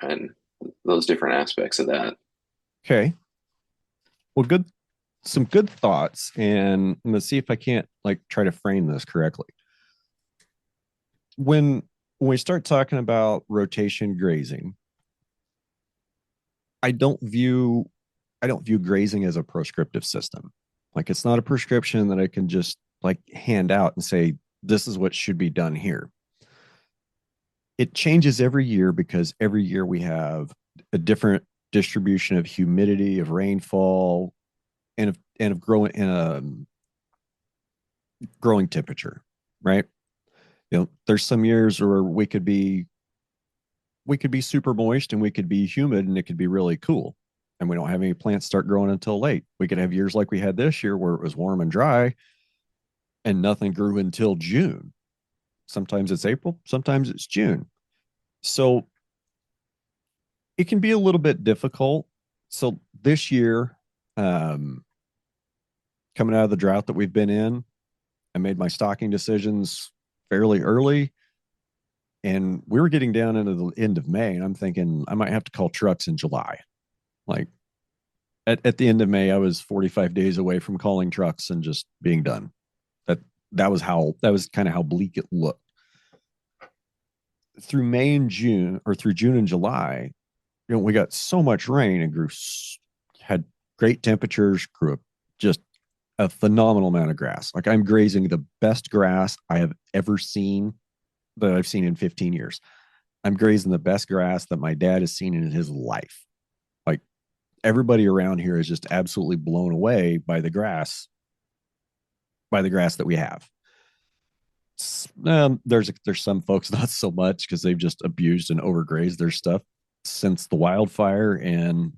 And those different aspects of that. Okay. Well, good. Some good thoughts, and I'm gonna see if I can't like try to frame this correctly. When we start talking about rotation grazing, I don't view I don't view grazing as a prescriptive system. Like it's not a prescription that I can just like hand out and say this is what should be done here. It changes every year because every year we have a different distribution of humidity, of rainfall, and of growing temperature, right? There's some years where we could be super moist and we could be humid and it could be really cool. And we don't have any plants start growing until late. We could have years like we had this year where it was warm and dry and nothing grew until June. Sometimes it's April, sometimes it's June. So it can be a little bit difficult. So this year, um, coming out of the drought that we've been in, I made my stocking decisions fairly early. And we were getting down into the end of May, and I'm thinking I might have to call trucks in July. Like At the end of May, I was 45 days away from calling trucks and just being done. That that was kind of how bleak it looked. Through May and June, or through June and July, we got so much rain and had great temperatures, grew up just a phenomenal amount of grass. Like I'm grazing the best grass I have ever seen that I've seen in 15 years. I'm grazing the best grass that my dad has seen in his life. Like everybody around here is just absolutely blown away by the grass that we have. There's some folks not so much because they've just abused and overgrazed their stuff since the wildfire, and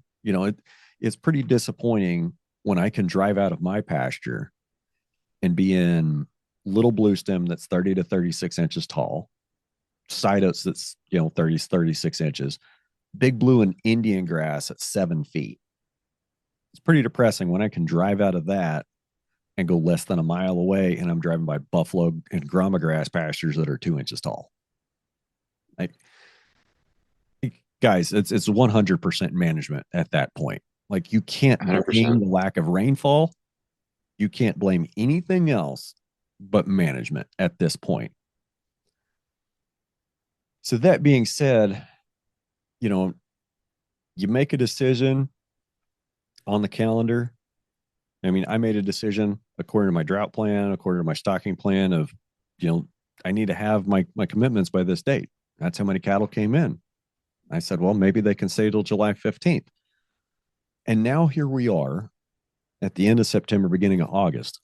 it's pretty disappointing when I can drive out of my pasture and be in little blue stem that's 30 to 36 inches tall, side oats that's 30 36 inches, big blue and Indian grass at 7 feet. It's pretty depressing when I can drive out of that and go less than a mile away and I'm driving by buffalo and grama grass pastures that are 2 inches tall. Like, guys, it's 100% management at that point. Like you can't blame 100%. the lack of rainfall. You can't blame anything else but management at this point. So that being said, you make a decision on the calendar. I mean, I made a decision according to my drought plan, according to my stocking plan of, I need to have my commitments by this date. That's how many cattle came in. I said, well, maybe they can stay till July 15th. And now here we are at the end of September, beginning of August.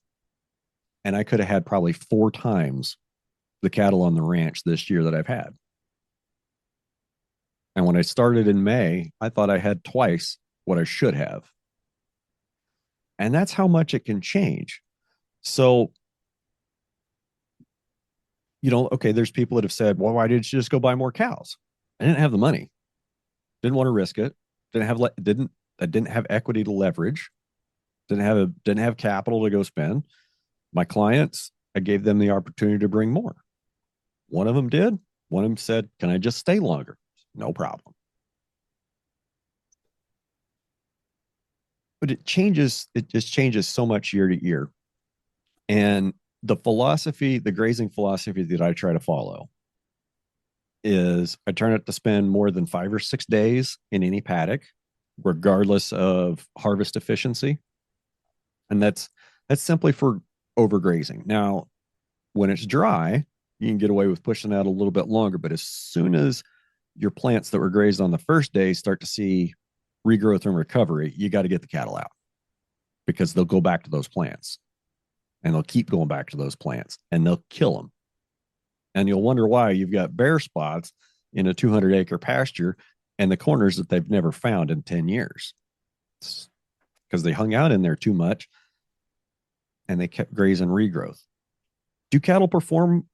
And I could have had probably 4 times the cattle on the ranch this year that I've had. And when I started in May, I thought I had twice what I should have. And that's how much it can change. So, okay, there's people that have said, well, why didn't you just go buy more cows? I didn't have the money. Didn't want to risk it. I didn't have equity to leverage. Didn't have capital to go spend. My clients, I gave them the opportunity to bring more. One of them did. One of them said, can I just stay longer? No problem. But it just changes so much year to year. And the grazing philosophy that I try to follow is I try not to spend more than 5 or 6 days in any paddock, regardless of harvest efficiency. And that's simply for overgrazing. Now, when it's dry, you can get away with pushing out a little bit longer. But as soon as your plants that were grazed on the first day start to see regrowth and recovery, you got to get the cattle out because they'll go back to those plants and they'll keep going back to those plants and they'll kill them. And you'll wonder why you've got bare spots in a 200-acre pasture and the corners that they've never found in 10 years. It's because they hung out in there too much and they kept grazing regrowth. Do cattle perform?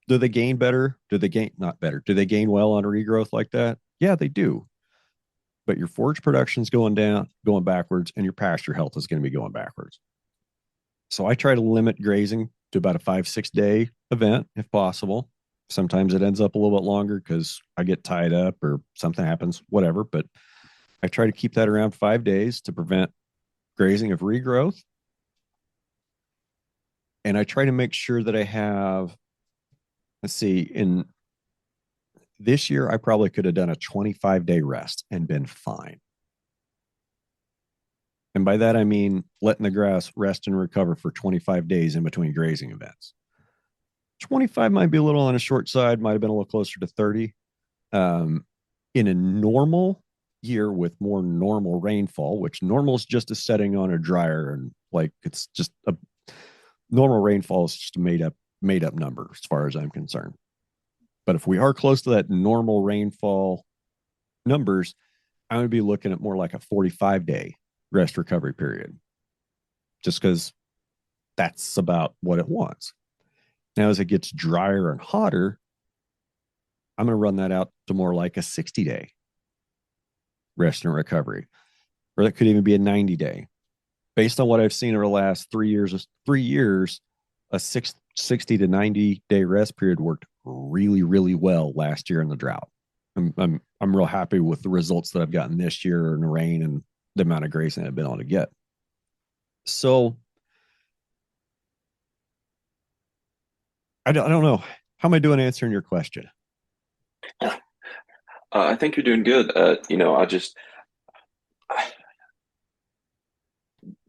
Do they gain better? Do they gain not better? Do they gain well on regrowth like that? Yeah, they do. But your forage production is going backwards, and your pasture health is going to be going backwards. So I try to limit grazing to about a 5-6 day event if possible. Sometimes it ends up a little bit longer because I get tied up or something happens, whatever. But I try to keep that around 5 days to prevent grazing of regrowth. And I try to make sure that I have, let's see, in this year, I probably could have done a 25-day rest and been fine. And by that, I mean letting the grass rest and recover for 25 days in between grazing events. 25 might be a little on the short side, might have been a little closer to 30. In a normal year with more normal rainfall, which normal is just a setting on a dryer, and like it's just a normal rainfall is just a made up number as far as I'm concerned. But if we are close to that normal rainfall numbers, I would be looking at more like a 45-day rest recovery period, just because that's about what it wants. Now, as it gets drier and hotter, I'm going to run that out to more like a 60-day rest and recovery, or that could even be a 90-day. Based on what I've seen over the last 3 years, a 60 to 90-day rest period worked really, really well last year in the drought. I'm real happy with the results that I've gotten this year in the rain and the amount of grazing I've been able to get. So I don't know. How am I doing answering your question? I think you're doing good.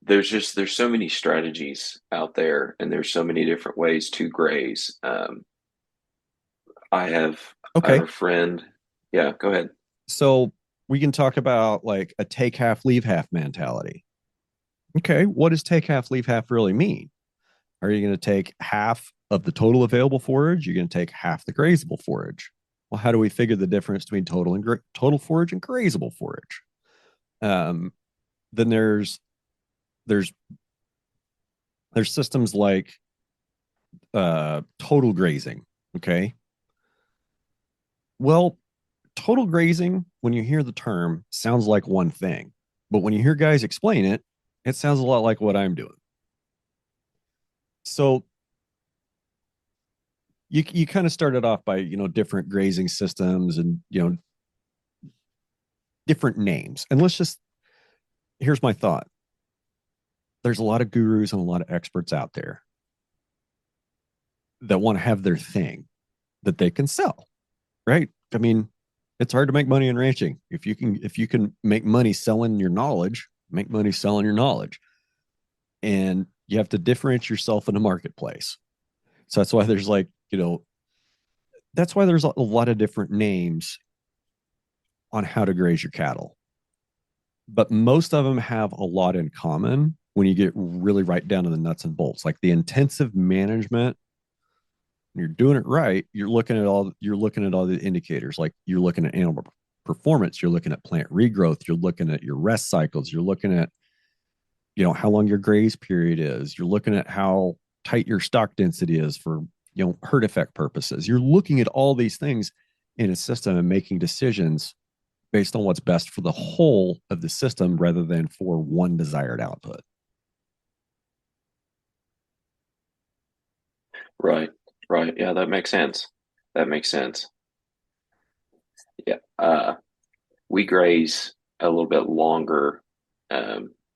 There's so many strategies out there, and there's so many different ways to graze. I have I have Okay. a friend. Yeah, go ahead. So we can talk about like a take half, leave half mentality. Okay. What does take half, leave half really mean? Are you going to take half of the total available forage? You're going to take half the grazable forage. Well, how do we figure the difference between total forage and grazable forage? Um, then there's there's systems like total grazing. Okay. Well, total grazing, when you hear the term, sounds like one thing. But when you hear guys explain it, it sounds a lot like what I'm doing. So you kind of started off by, different grazing systems and, different names. And here's my thought. There's a lot of gurus and a lot of experts out there that want to have their thing that they can sell, right? I mean, it's hard to make money in ranching. If you can make money selling your knowledge, make money selling your knowledge. And you have to differentiate yourself in the marketplace. So that's why there's that's why there's a lot of different names on how to graze your cattle. But most of them have a lot in common when you get really right down to the nuts and bolts. Like the intensive management, you're doing it right, you're looking at all the indicators. Like you're looking at animal performance, you're looking at plant regrowth, you're looking at your rest cycles, you're looking at how long your graze period is, you're looking at how tight your stock density is for herd effect purposes. You're looking at all these things in a system and making decisions based on what's best for the whole of the system rather than for one desired output. Right, right. Yeah, that makes sense. That makes sense. Yeah. We graze a little bit longer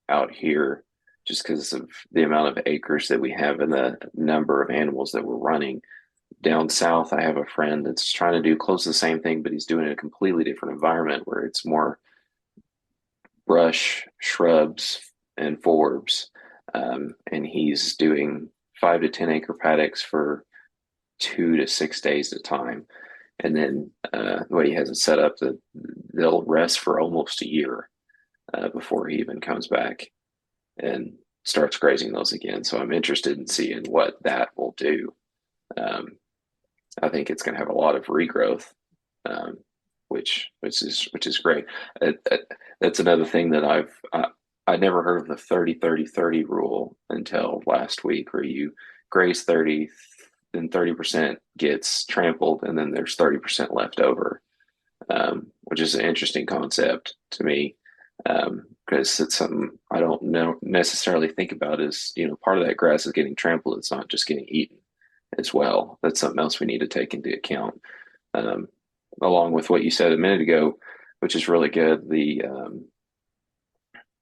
out here just because of the amount of acres that we have and the number of animals that we're running. Down south, I have a friend that's trying to do close to the same thing, but he's doing it in a completely different environment where it's more brush, shrubs, and forbs. And he's doing 5 to 10 acre paddocks for 2 to 6 days at a time. And then the way he has it set up, that they'll rest for almost a year before he even comes back and starts grazing those again. So I'm interested in seeing what that will do. Um, I think it's going to have a lot of regrowth, um, which is great. That's another thing that I never heard of the 30-30-30 rule until last week, where you graze 30, then 30% gets trampled, and then there's 30% left over, which is an interesting concept to me, because it's something I don't know necessarily think about. Is part of that grass is getting trampled; it's not just getting eaten as well. That's something else we need to take into account, um, along with what you said a minute ago, which is really good.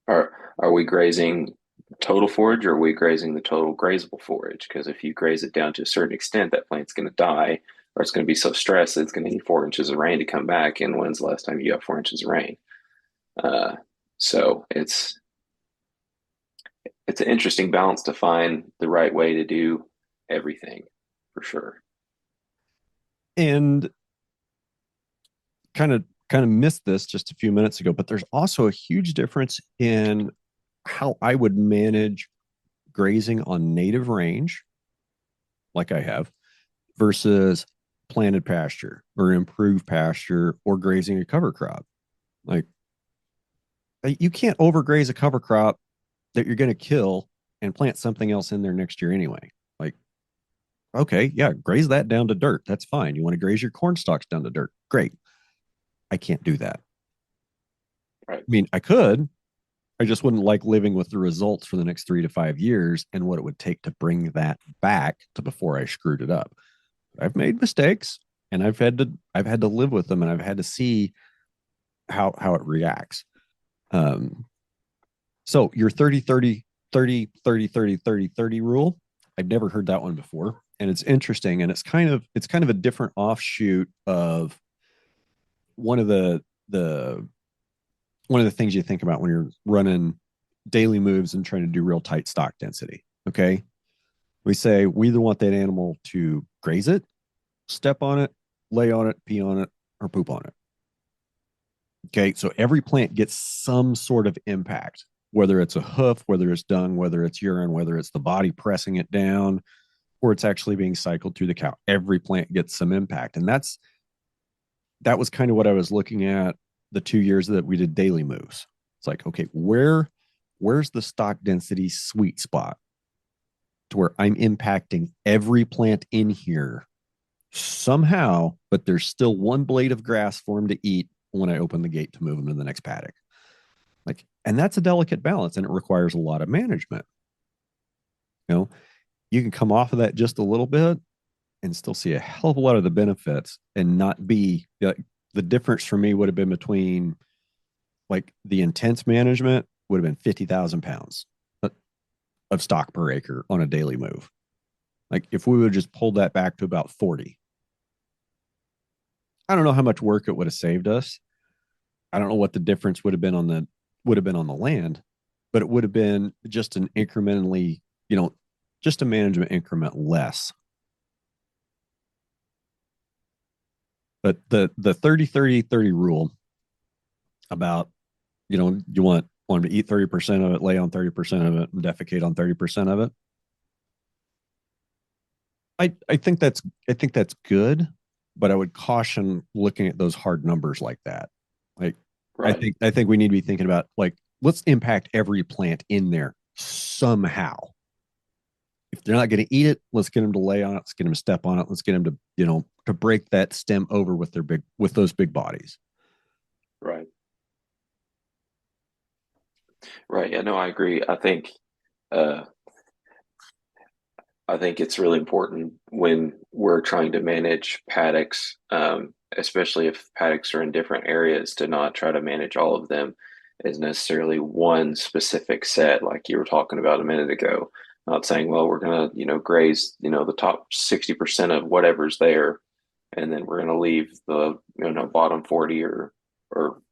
Are we grazing total forage, or are we grazing the total grazable forage? Because if you graze it down to a certain extent, that plant's going to die, or it's going to be so stressed that it's going to need 4 inches of rain to come back. And when's the last time you got 4 inches of rain? Uh, so it's an interesting balance to find the right way to do everything, for sure. And kind of missed this just a few minutes ago, but there's also a huge difference in how I would manage grazing on native range, like I have, versus planted pasture or improved pasture or grazing a cover crop. Like you can't overgraze a cover crop that you're going to kill and plant something else in there next year anyway. Like, okay, yeah, graze that down to dirt. That's fine. You want to graze your corn stalks down to dirt. Great. I can't do that. Right. I mean, I could. I just wouldn't like living with the results for the next 3 to 5 years and what it would take to bring that back to before I screwed it up. I've made mistakes and I've had to live with them and I've had to see how it reacts. Um, So your 30 30 30 30 30 30 30 rule, I've never heard that one before. And it's interesting. And it's kind of a different offshoot of one of the one of the things you think about when you're running daily moves and trying to do real tight stock density. Okay. We say we either want that animal to graze it, step on it, lay on it, pee on it, or poop on it. Okay. So every plant gets some sort of impact, whether it's a hoof, whether it's dung, whether it's urine, whether it's the body pressing it down, or it's actually being cycled through the cow. Every plant gets some impact. And that was kind of what I was looking at the 2 years that we did daily moves. It's like, okay, where's the stock density sweet spot to where I'm impacting every plant in here somehow, but there's still one blade of grass for him to eat when I open the gate to move him to the next paddock. Like, and that's a delicate balance, and it requires a lot of management. You know, you can come off of that just a little bit and still see a hell of a lot of the benefits and not be like, the difference for me would have been between like the intense management would have been 50,000 pounds of stock per acre on a daily move. Like if we would have just pulled that back to about 40, I don't know how much work it would have saved us. I don't know what the difference would have been on the land, but it would have been just an incrementally, just a management increment less. But the 30 30 30 rule about, you want them to eat 30% of it, lay on 30% of it, and defecate on 30% of it. I think that's good, but I would caution looking at those hard numbers like that. Like Right. I think we need to be thinking about like let's impact every plant in there somehow. If they're not going to eat it, let's get them to lay on it. Let's get them to step on it. Let's get them to to break that stem over with those big bodies. Right. Right. Yeah, no, I agree. Uh I think it's really important when we're trying to manage paddocks, especially if paddocks are in different areas, to not try to manage all of them as necessarily one specific set, like you were talking about a minute ago. Not saying, well, we're gonna, graze, the top 60% of whatever's there, and then we're gonna leave the, bottom 40 or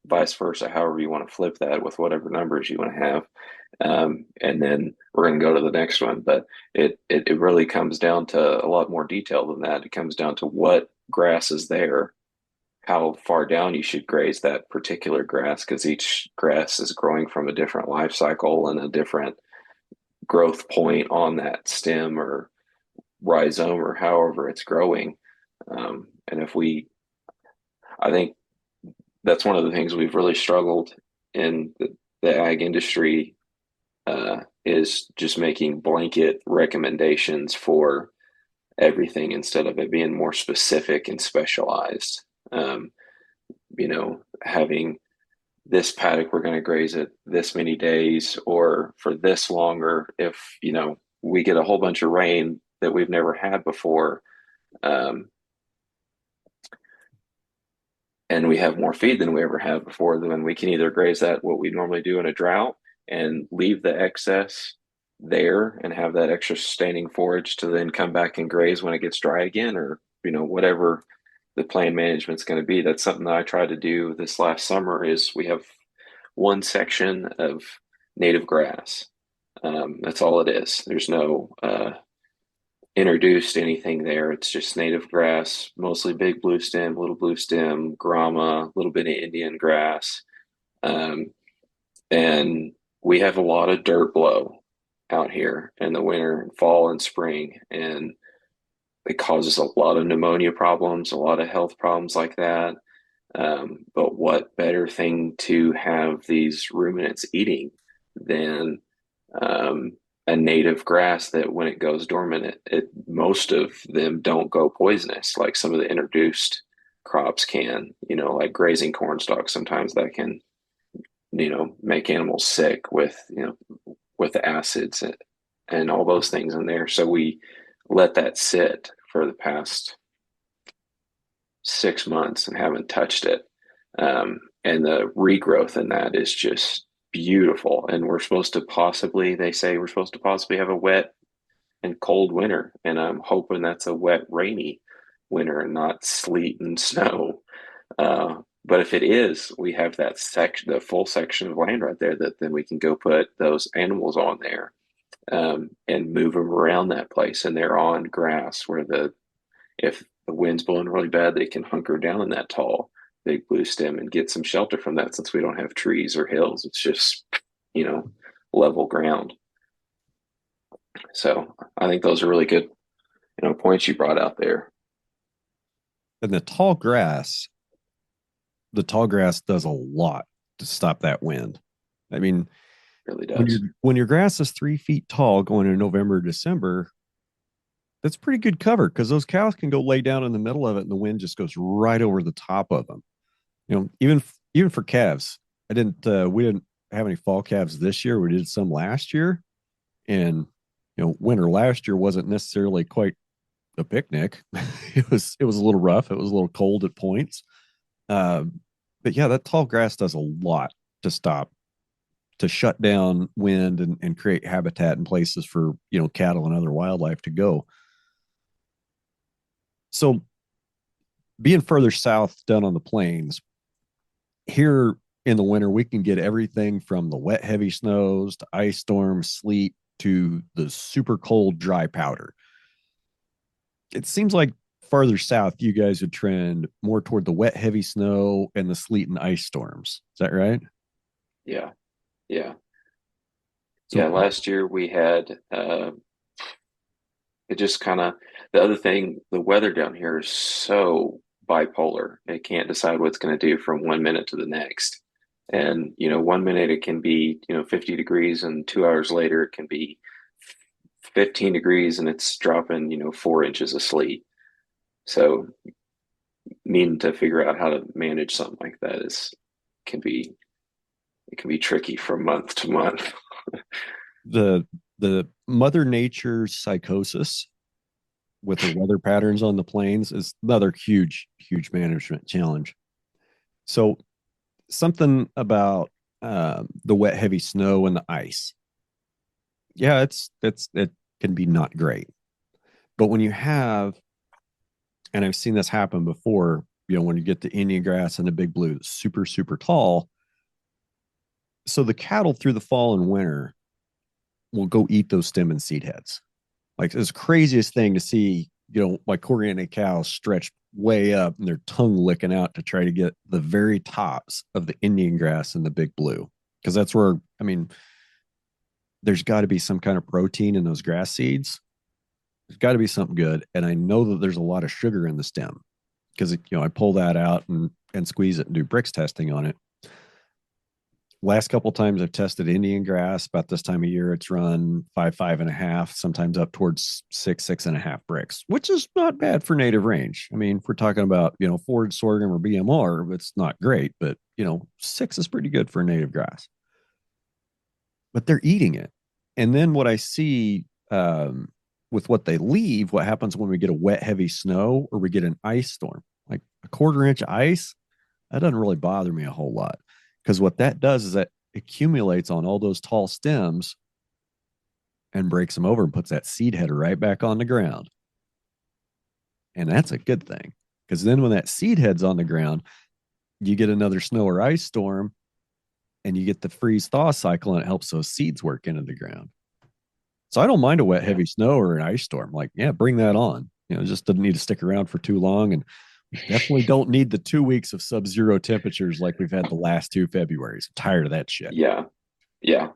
vice versa, however you want to flip that with whatever numbers you want to have. And then we're going to go to the next one. But it really comes down to a lot more detail than that. It comes down to what grass is there, how far down you should graze that particular grass, because each grass is growing from a different life cycle and a different growth point on that stem or rhizome or however it's growing. And I think that's one of the things we've really struggled in the ag industry, is just making blanket recommendations for everything instead of it being more specific and specialized. Having this paddock, we're going to graze it this many days or for this longer. If, we get a whole bunch of rain that we've never had before, um, and we have more feed than we ever have before, then we can either graze that what we normally do in a drought and leave the excess there and have that extra sustaining forage to then come back and graze when it gets dry again, or whatever the plan management's going to be. That's something that I tried to do this last summer. Is we have one section of native grass. That's all it is. There's no introduced anything there. It's just native grass, mostly big blue stem, little blue stem, grama, a little bit of Indian grass. Um, and we have a lot of dirt blow out here in the winter, fall, and spring. And it causes a lot of pneumonia problems, a lot of health problems like that. But what better thing to have these ruminants eating than a native grass that when it goes dormant, most of them don't go poisonous like some of the introduced crops can, like grazing corn stalks. Sometimes that can, make animals sick with the acids and all those things in there. So we let that sit for the past 6 months and haven't touched it. And the regrowth in that is just beautiful. And they say we're supposed to possibly have a wet and cold winter. And I'm hoping that's a wet, rainy winter and not sleet and snow. But if it is, we have that section, the full section of land right there that then we can go put those animals on there, and move them around that place. And they're on grass where if the wind's blowing really bad, they can hunker down in that tall, big blue stem and get some shelter from that since we don't have trees or hills. It's just, you know, level ground. So I think those are really good, points you brought out there. And the tall grass does a lot to stop that wind. I mean, It really does. when your grass is 3 feet tall going in November, December, that's pretty good cover because those cows can go lay down in the middle of it and the wind just goes right over the top of them. Even for calves, we didn't have any fall calves this year. We did some last year, and winter last year wasn't necessarily quite a picnic. It was a little rough. It was a little cold at points. But yeah, that tall grass does a lot to shut down wind and create habitat and places for cattle and other wildlife to go. So being further south down on the plains, here in the winter, we can get everything from the wet, heavy snows to ice storms, sleet to the super cold, dry powder. It seems like farther south, you guys would trend more toward the wet, heavy snow and the sleet and ice storms. Is that right? Yeah. Yeah. Yeah. So, Last year we had, it just kind of, the other thing, the weather down here is so bipolar. It can't decide what it's going to do from 1 minute to the next. And, 1 minute it can be, 50 degrees, and 2 hours later it can be 15 degrees and it's dropping, 4 inches of sleet. So needing to figure out how to manage something like that can be it can be tricky from month to month. the Mother Nature's psychosis with the weather patterns on the plains is another huge management challenge. So something about the wet, heavy snow and the ice. Yeah, it can be not great. But when you have, and I've seen this happen before, when you get the Indian grass and the big blue, super, super tall. So the cattle through the fall and winter will go eat those stem and seed heads. Like it's the craziest thing to see, like corriente cows stretched way up and their tongue licking out to try to get the very tops of the Indian grass and the big blue. Because that's where, there's got to be some kind of protein in those grass seeds. There's got to be something good. And I know that there's a lot of sugar in the stem because, I pull that out and squeeze it and do Brix testing on it. Last couple of times I've tested Indian grass about this time of year, it's run 5.5, sometimes up towards 6.5 Brix, which is not bad for native range. If we're talking about, forage sorghum or BMR, it's not great, but 6 is pretty good for native grass. But they're eating it. And then what I see with what they leave, what happens when we get a wet, heavy snow or we get an ice storm, like a 1/4 inch ice, that doesn't really bother me a whole lot. Because what that does is that accumulates on all those tall stems and breaks them over and puts that seed header right back on the ground. And that's a good thing. Because then when that seed head's on the ground, you get another snow or ice storm and you get the freeze thaw cycle and it helps those seeds work into the ground. So I don't mind a wet, heavy snow or an ice storm. Like, yeah, bring that on. It just doesn't need to stick around for too long. And definitely don't need the 2 weeks of sub-zero temperatures like we've had the last 2 Februarys. I'm tired of that shit. Yeah. Yeah.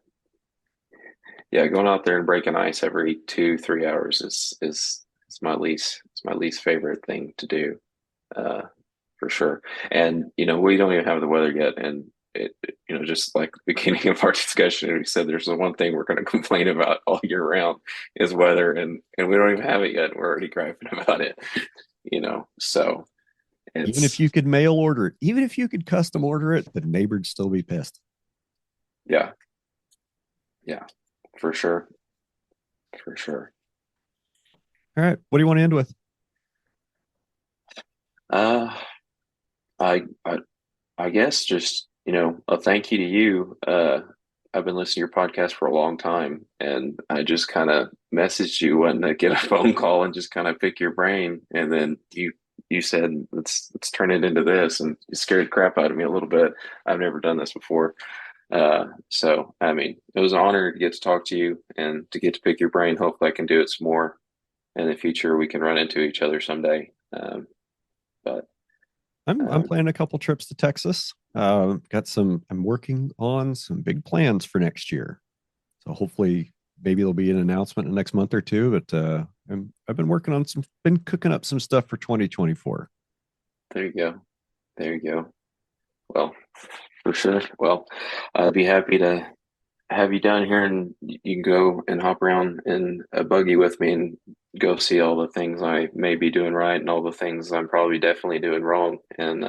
Yeah. Going out there and breaking ice every 2-3 hours is my least favorite thing to do, for sure. And, we don't even have the weather yet. And just like the beginning of our discussion, we said there's the one thing we're going to complain about all year round is weather. And we don't even have it yet. We're already griping about it, so Even if it's, you could mail order it, even if you could custom order it, the neighbor'd still be pissed. yeah. Yeah, for sure. For sure. All right. What do you want to end with? Uh, I, I, I guess just, a thank you to you. I've been listening to your podcast for a long time, and I just kind of messaged you wanting to get a phone call and just kind of pick your brain, and then you said let's turn it into this, and it scared the crap out of me a little bit. I've never done this before. So I mean, it was an honor to get to talk to you and to get to pick your brain. Hopefully I can do it some more in the future. We can run into each other someday. But I'm planning a couple trips to Texas. I'm working on some big plans for next year. So hopefully maybe there'll be an announcement in the next month or two, but I've been been cooking up some stuff for 2024. There you go. There you go. Well, for sure. Well, I'd be happy to have you down here, and you can go and hop around in a buggy with me and go see all the things I may be doing right and all the things I'm probably definitely doing wrong, and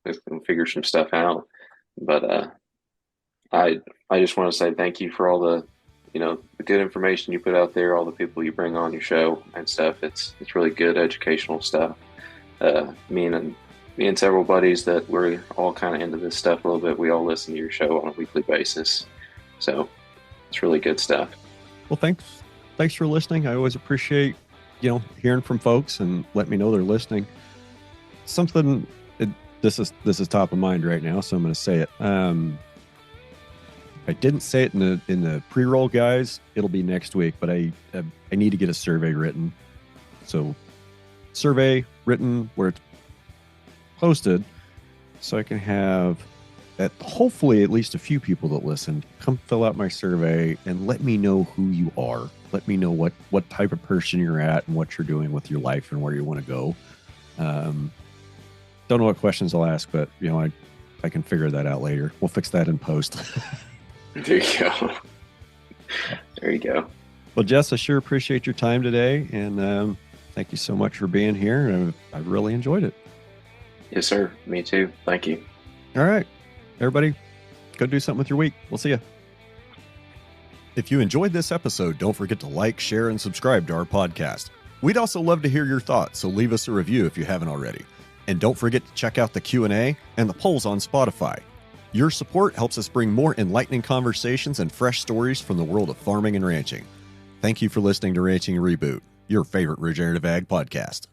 we can figure some stuff out. But I just want to say thank you for all the the good information you put out there, all the people you bring on your show and stuff. It's really good educational stuff. Me and several buddies that we're all kind of into this stuff a little bit, we all listen to your show on a weekly basis. So it's really good stuff. Well, thanks for listening. I always appreciate hearing from folks and let me know they're listening. This is top of mind right now, so I'm going to say it. I didn't say it in the pre-roll, guys. It'll be next week, but I need to get a survey written. So survey written where it's posted, so I can have hopefully at least a few people that listen come fill out my survey and let me know who you are. Let me know what type of person you're at and what you're doing with your life and where you want to go. Don't know what questions I'll ask, but I can figure that out later. We'll fix that in post. There you go. There you go. Well, Jess, I sure appreciate your time today, and thank you so much for being here. I've really enjoyed it. Yes, sir. Me too. Thank you. All right, everybody, go do something with your week. We'll see you. If you enjoyed this episode, don't forget to like, share, and subscribe to our podcast. We'd also love to hear your thoughts, so leave us a review if you haven't already. And don't forget to check out the Q&A and the polls on Spotify. Your support helps us bring more enlightening conversations and fresh stories from the world of farming and ranching. Thank you for listening to Ranching Reboot, your favorite regenerative ag podcast.